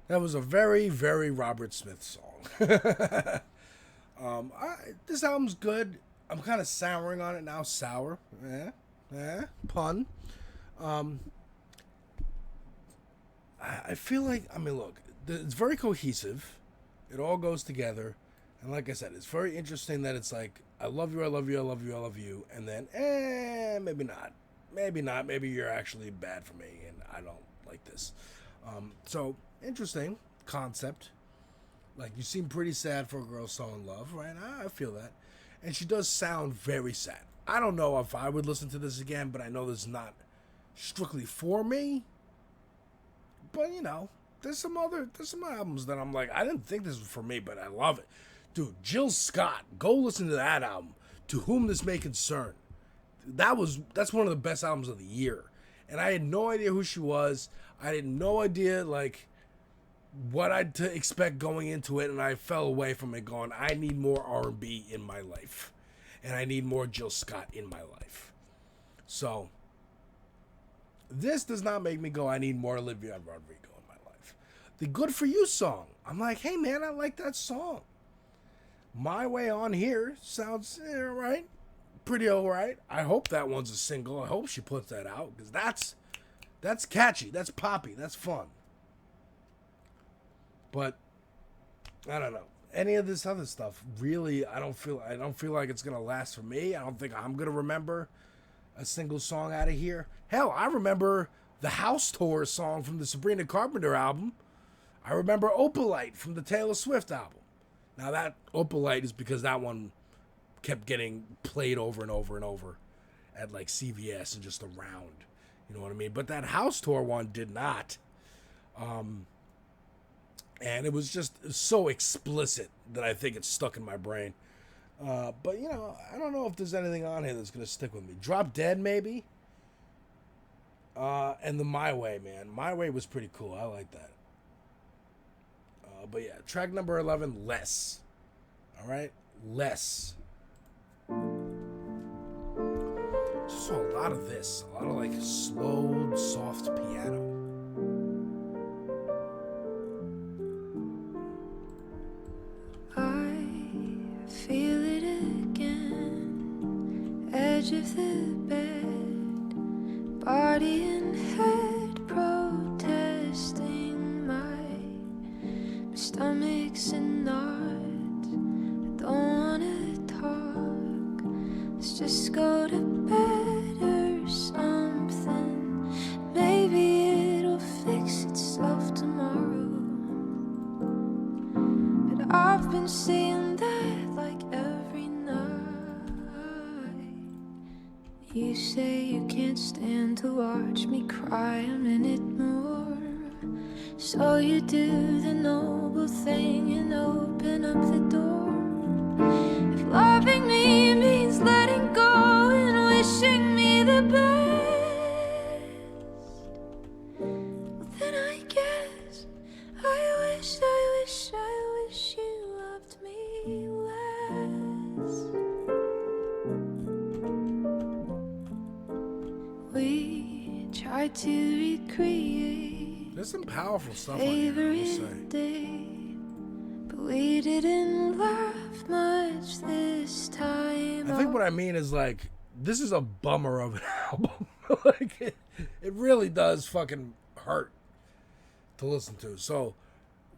That was a very, very Robert Smith song. This album's good. I'm kind of souring on it now. Sour. Pun. I feel like, I mean, look, it's very cohesive. It all goes together. And like I said, it's very interesting that it's like, I love you, I love you, I love you, I love you. And then, maybe not. Maybe not. Maybe you're actually bad for me and I don't like this. So, interesting concept. Like, you seem pretty sad for a girl so in love, right? I feel that. And she does sound very sad. I don't know if I would listen to this again, but I know this is not strictly for me. But, you know, there's some albums that I'm like, I didn't think this was for me, but I love it. Dude, Jill Scott, go listen to that album. To Whom This May Concern. That's one of the best albums of the year. And I had no idea who she was. I had no idea, like, what I'd to expect going into it, and I fell away from it going, I need more R&B in my life. And I need more Jill Scott in my life. So, this does not make me go, I need more Olivia Rodrigo in my life. The Good For You song, I'm like, hey man, I like that song. My Way On Here sounds alright. Pretty alright. I hope that one's a single. I hope she puts that out, because that's catchy, that's poppy, that's fun. But I don't know. Any of this other stuff, really, I don't feel like it's gonna last for me. I don't think I'm gonna remember a single song out of here. Hell, I remember the House Tour song from the Sabrina Carpenter album. I remember Opalite from the Taylor Swift album. Now that Opalite is because that one kept getting played over and over and over at like CVS and just around. You know what I mean? But that House Tour one did not. And it was just so explicit that I think it's stuck in my brain. But, you know, I don't know if there's anything on here that's going to stick with me. Drop Dead, maybe? And the My Way, man. My Way was pretty cool. I like that. But, yeah, track number 11, Less. All right? Less. Just saw a lot of this. A lot of, like, slowed, soft piano. Feel it again, edge of the bed, body and head protesting. My stomach's in knots, I don't wanna talk, let's just go to bed or something, maybe it'll fix itself tomorrow, but I've been seeing that like every night. You say you can't stand to watch me cry a minute more, so you do the noble thing and open up the door. If loving me means letting go and wishing me the best, well then I guess I wish you loved me less. We tried to recreate There's some powerful stuff on here, I must say. day, but we didn't laugh much this time. I think what I mean is, like, this is a bummer of an album. Like, it really does fucking hurt to listen to. So,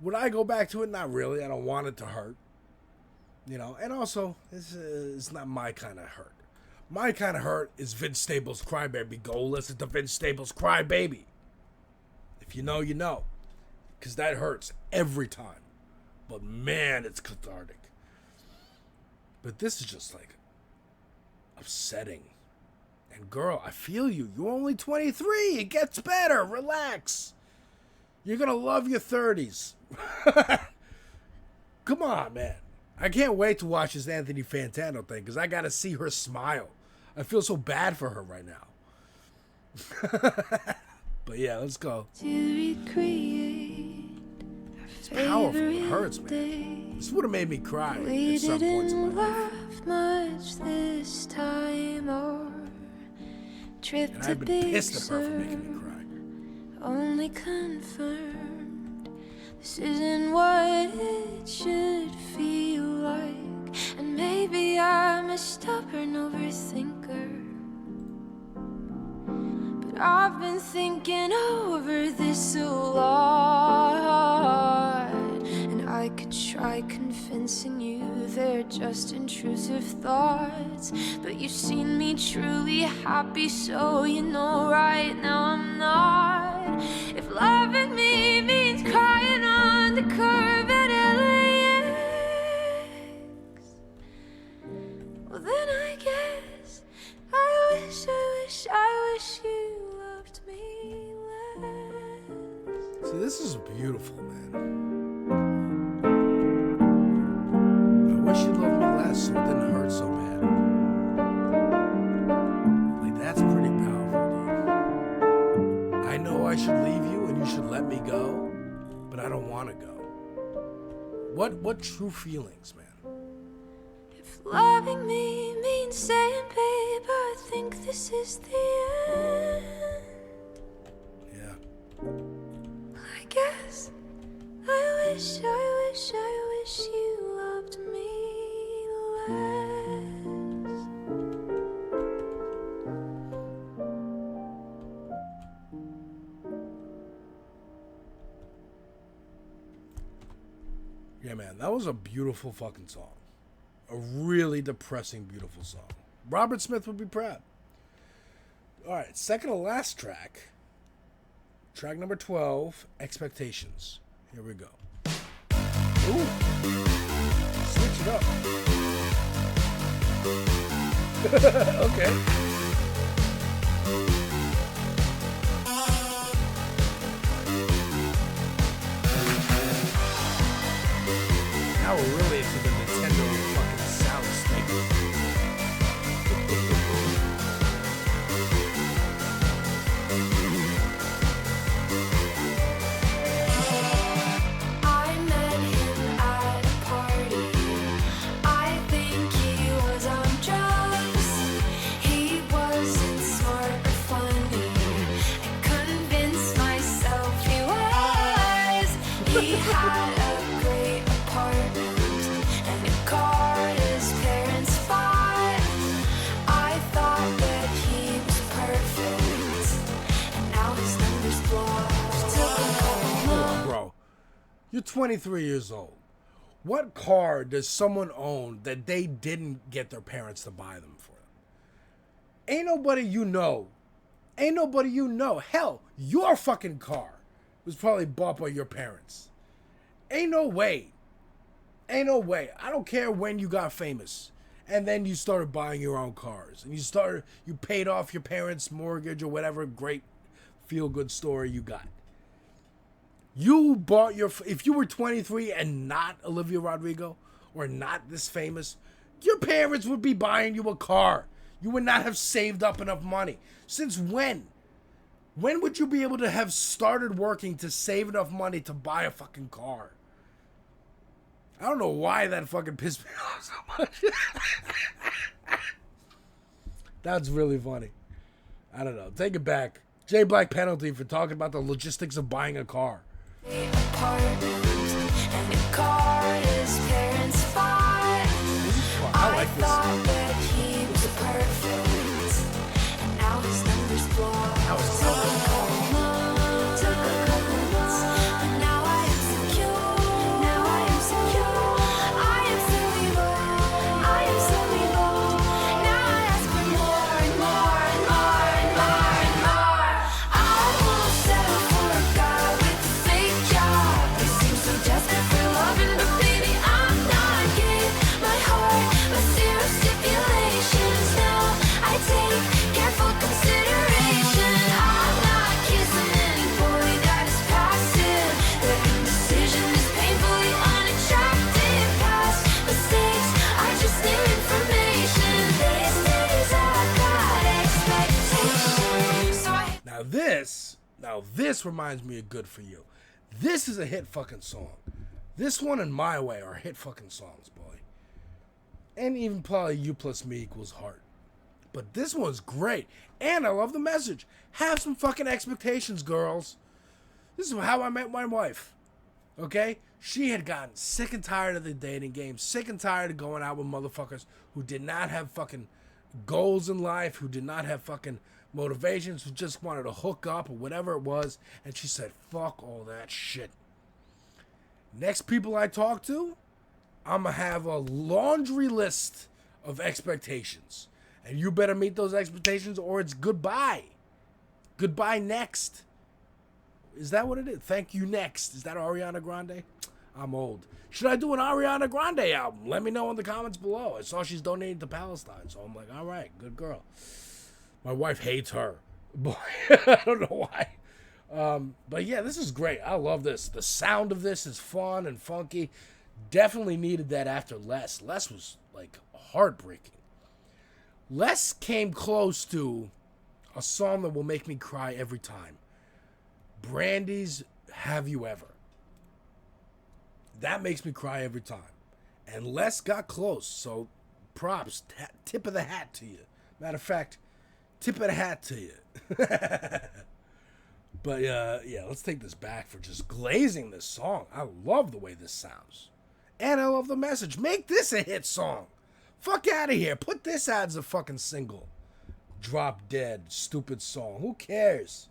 would I go back to it? Not really. I don't want it to hurt. You know, and also, it's not my kind of hurt. My kind of hurt is Vince Staples' Crybaby. Go listen to Vince Staples' Crybaby. If you know, you know. Because that hurts every time. But man, it's cathartic. But this is just like upsetting. And girl, I feel you. You're only 23. It gets better. Relax. You're going to love your 30s. Come on, man. I can't wait to watch this Anthony Fantano thing because I got to see her smile. I feel so bad for her right now. But yeah, let's go. It's powerful. It hurts, man. This would have made me cry at some points in my life. Much this time, or trip And to I've been Big pissed at her for Sur making me cry. only confirmed this isn't what it should feel like. And maybe I'm a stubborn overthinker, but I've been thinking over this a lot. And I could try convincing you they're just intrusive thoughts, but you've seen me truly happy, so you know right now I'm not. If loving me means crying on the curb at LAX, well then I guess I wish you loved me less. See, this is beautiful, man. I wish you loved me less so it didn't hurt so bad. Like, that's pretty powerful, dude. I know I should leave you and you should let me go, but I don't want to go. What true feelings, man? If loving me means saying, babe, I think this is the end, Yeah. I guess I wish you loved me less. Yeah, man, that was a beautiful fucking song. A really depressing, beautiful song. Robert Smith would be proud. All right, second to last track. Track number 12, Expectations. Here we go. Ooh. Switch it up. Okay. Now we're really into the Nintendo fucking sound speaker. I met him at a party. I think he was on drugs. He wasn't smart or funny. I convinced myself he was. He had a great apartment and a car his parents bought. I thought that he was perfect, and now his number's blocked. Took a couple months. Bro, you're 23 years old. What car does someone own that they didn't get their parents to buy them for them? Ain't nobody you know. Hell, your fucking car was probably bought by your parents. Ain't no way. I don't care when you got famous and then you started buying your own cars and you paid off your parents' mortgage or whatever great feel-good story you got. You bought if you were 23 and not Olivia Rodrigo or not this famous, your parents would be buying you a car. You would not have saved up enough money. Since when? When would you be able to have started working to save enough money to buy a fucking car? I don't know why that fucking pissed me off so much. That's really funny. I don't know. Take it back. J Black penalty for talking about the logistics of buying a car. Apartment and a car his parents bought. This is fun. I like this. Thought that he was perfect, and now his number's blocked. That was Took a couple months, but now I am secure. Now I am secure. I am so evil. Now I ask for more and more and more and more and more. I won't settle for a guy with a fake job. He seems so desperate for loving, but baby I'm not giving my heart with zero stipulations. No, I take careful consideration. I'm not kissing any boy that is passive. The indecision is painfully unattractive. Past mistakes, I just need information. These days I've got expectations. So I Now this reminds me of Good For You. This is a hit fucking song. This one and My Way are hit fucking songs, boy. And even probably You Plus Me Equals Heart. But this one's great. And I love the message. Have some fucking expectations, girls. This is how I met my wife. Okay? She had gotten sick and tired of the dating game, sick and tired of going out with motherfuckers who did not have fucking goals in life, who did not have fucking motivations, who just wanted to hook up or whatever it was. And she said, fuck all that shit. Next people I talk to, I'm going to have a laundry list of expectations. And you better meet those expectations or it's goodbye. Goodbye next. Is that what it is? Thank you next. Is that Ariana Grande? I'm old. Should I do an Ariana Grande album? Let me know in the comments below. I saw she's donating to Palestine. So I'm like, all right, good girl. My wife hates her. Boy, I don't know why. But yeah, this is great. I love this. The sound of this is fun and funky. Definitely needed that after Les. Les was like heartbreaking. Les came close to a song that will make me cry every time. Brandy's Have You Ever. That makes me cry every time. And Les got close, so props. Tip of the hat to you. Matter of fact, tip of the hat to you. But yeah, let's take this back for just glazing this song. I love the way this sounds. And I love the message. Make this a hit song. Fuck out of here. Put this as a fucking single. Drop dead. Stupid song. Who cares?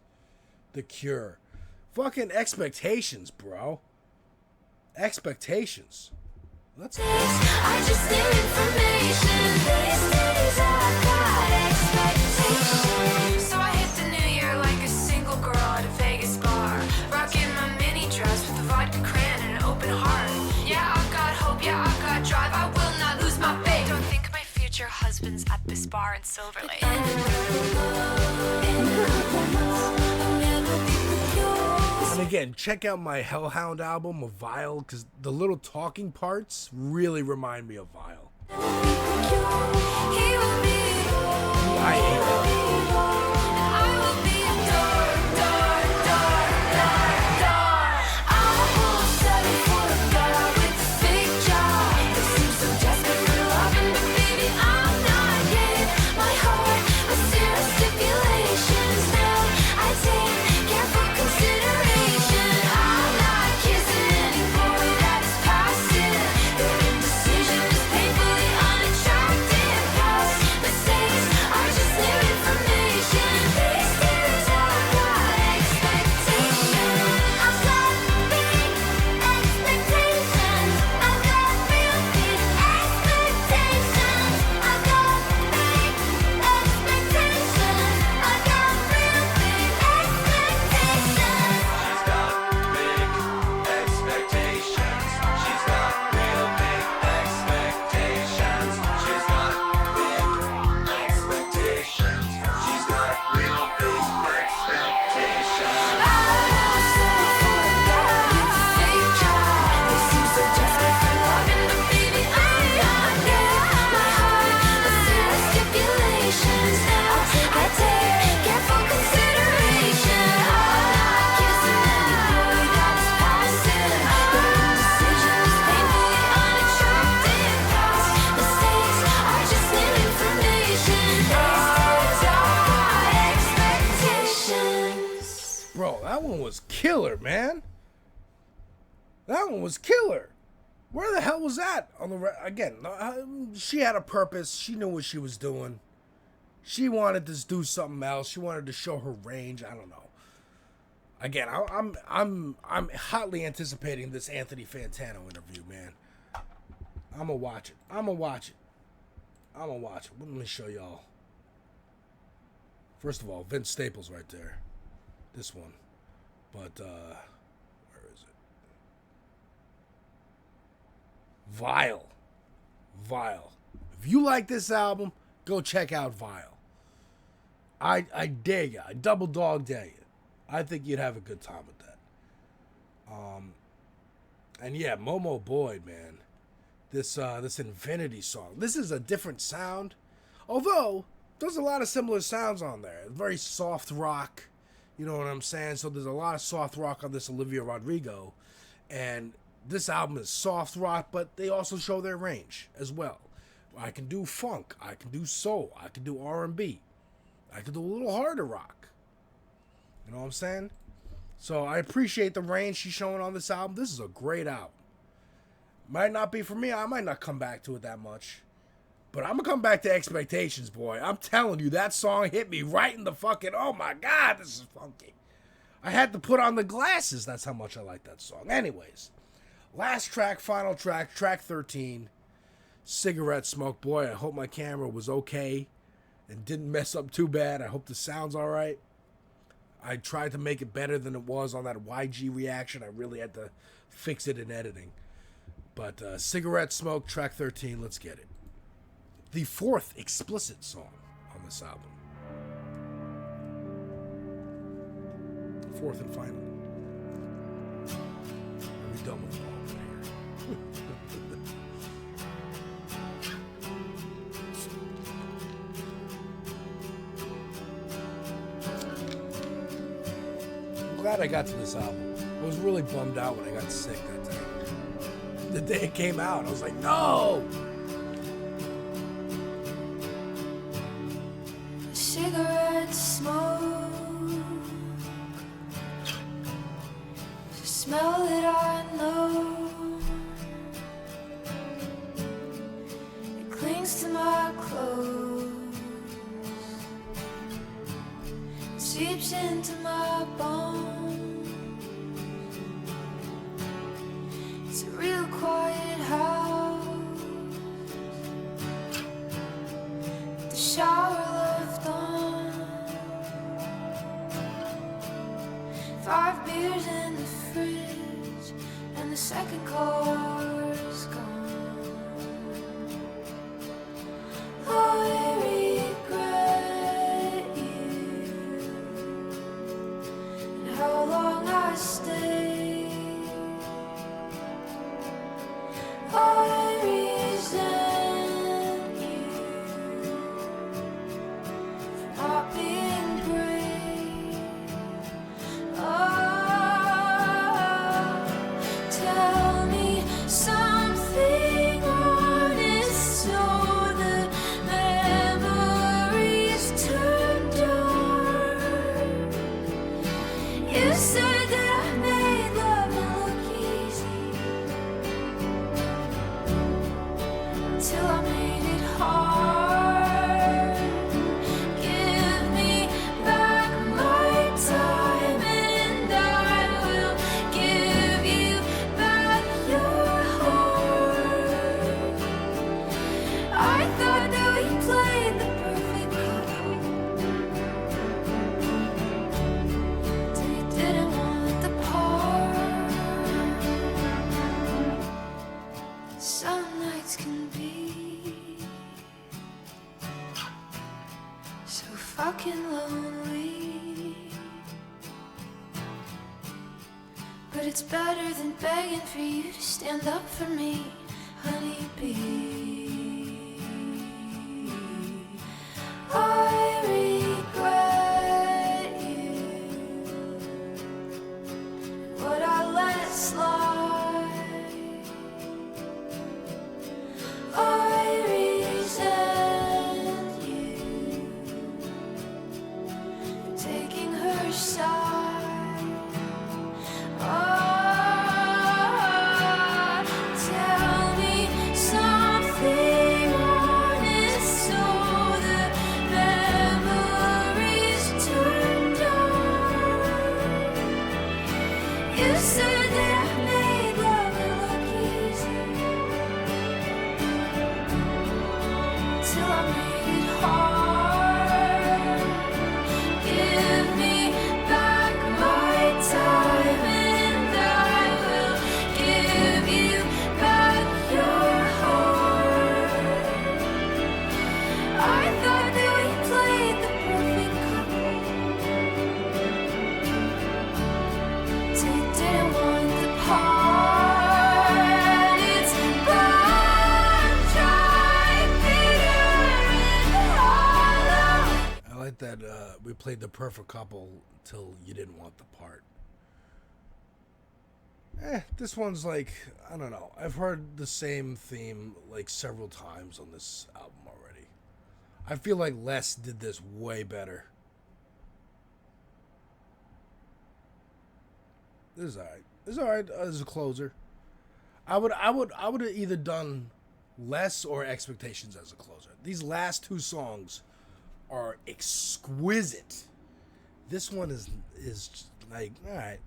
The Cure. Fucking expectations, bro. Expectations. Let's go. I just need information. These days I've got expectations. So I hit the new year like a single girl at a Vegas bar, rocking my mini dress with a vodka cran and an open heart. Yeah, I've got hope. Yeah, I've got drive. I will not lose my faith. Don't think my future husband's at this bar in Silver Lake. And again, check out my Hellhound album of Vial, because the little talking parts really remind me of Vial. I hate that. Killer, man. That one was killer. Where the hell was that? Again, she had a purpose. She knew what she was doing. She wanted to do something else. She wanted to show her range. I don't know. Again, I'm hotly anticipating this Anthony Fantano interview, man. I'm gonna watch it. Let me show y'all. First of all, Vince Staples right there. This one. But, where is it? Vial. If you like this album, go check out Vial. I dare you. I double dog dare you. I think you'd have a good time with that. And yeah, Momo Boyd, man. This Infinity song. This is a different sound. Although, there's a lot of similar sounds on there. Very soft rock. You know what I'm saying? So there's a lot of soft rock on this Olivia Rodrigo. And this album is soft rock, but they also show their range as well. I can do funk. I can do soul. I can do R&B. I can do a little harder rock. You know what I'm saying? So I appreciate the range she's showing on this album. This is a great album. Might not be for me. I might not come back to it that much. But I'm going to come back to Expectations, boy. I'm telling you, that song hit me right in the fucking, oh my God, this is funky. I had to put on the glasses. That's how much I like that song. Anyways, last track, final track, track 13, Cigarette Smoke. Boy, I hope my camera was okay and didn't mess up too bad. I hope the sound's all right. I tried to make it better than it was on that YG reaction. I really had to fix it in editing. But Cigarette Smoke, track 13, let's get it. The fourth explicit song on this album. Fourth and final. Are we done with it all here? I'm glad I got to this album. I was really bummed out when I got sick that day. The day it came out, I was like, no! Cigarette smoke, the smell that I know, it clings to my clothes, it seeps into my bones. It's a real quiet house, the shower 5 beers in the fridge, and the second car's gone. I regret you, and how long I stayed. I resent you for not being brave. Tell me something honest so the memories turn dark. You said that I made love look easy until I made it hard. Give me back my time and I will give you back your heart. I thought that we played the perfect couple till you didn't want the part. Some nights can be so fucking lonely, but it's better than begging for you to stand up for me, honeybee. I regret you and what I let slide. I resent you for taking her side. Tell me something honest so the memories turn dark. You said that I made love look easy till I made it hard. Give me back my time and I will give you back your heart. I thought that we played the perfect couple till you didn't want the part. It's bone dry, bitter and hollow. I like that we played the perfect couple till you didn't want the part. This one's like, I don't know. I've heard the same theme like several times on this album already. I feel like Les did this way better. This is alright. This is alright as a closer. I would have either done Les or Expectations as a closer. These last two songs are exquisite. This one is just like, all right.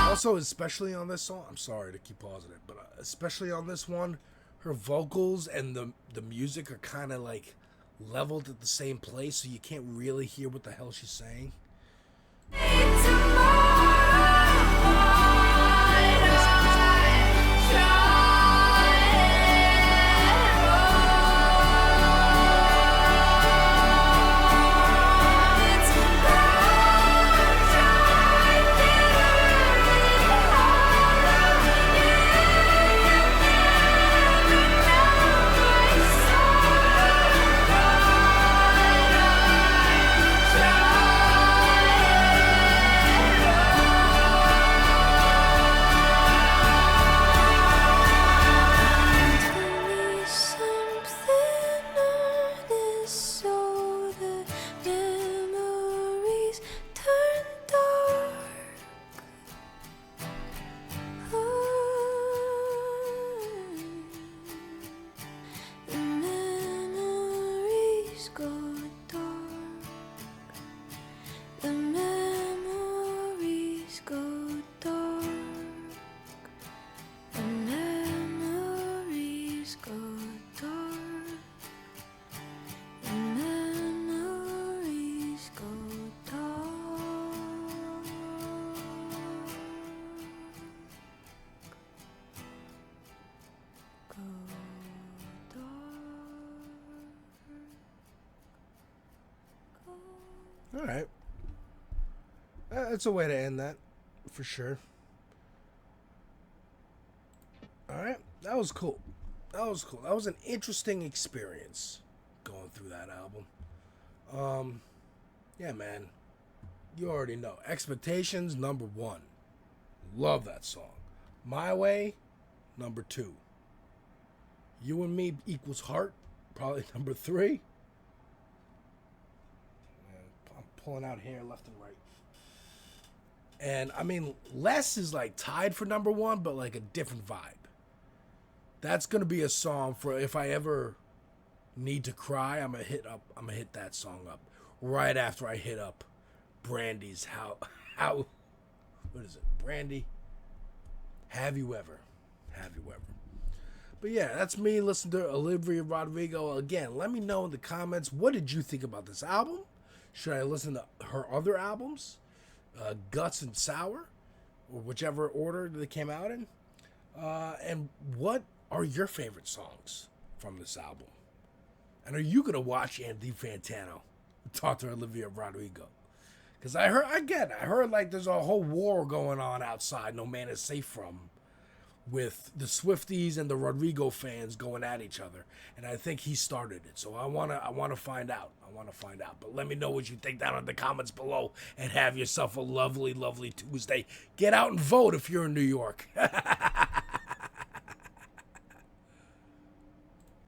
Also, especially on this song, I'm sorry to keep pausing it, but especially on this one, her vocals and the music are kind of like leveled at the same place, so you can't really hear what the hell she's saying. All right. That's a way to end that, for sure. All right. That was cool. That was an interesting experience going through that album. Yeah, man. You already know. Expectations, number 1. Love that song. My Way, number 2. You and Me Equals Heart, probably number 3. Pulling out hair left and right. And I mean, Les is like tied for number 1, but like a different vibe. That's gonna be a song for if I ever need to cry. I'm gonna hit that song up right after I hit up Brandy's how what is it? Brandy. Have you ever? But yeah, that's me listening to Olivia Rodrigo again. Let me know in the comments, what did you think about this album? Should I listen to her other albums, Guts and Sour, or whichever order they came out in? And what are your favorite songs from this album? And are you gonna watch Andy Fantano talk to Olivia Rodrigo? Because I heard like there's a whole war going on outside no man is safe from, with the Swifties and the Rodrigo fans going at each other, and I think he started it. So I wanna find out. But let me know what you think down in the comments below, and have yourself a lovely, lovely Tuesday. Get out and vote if you're in New York.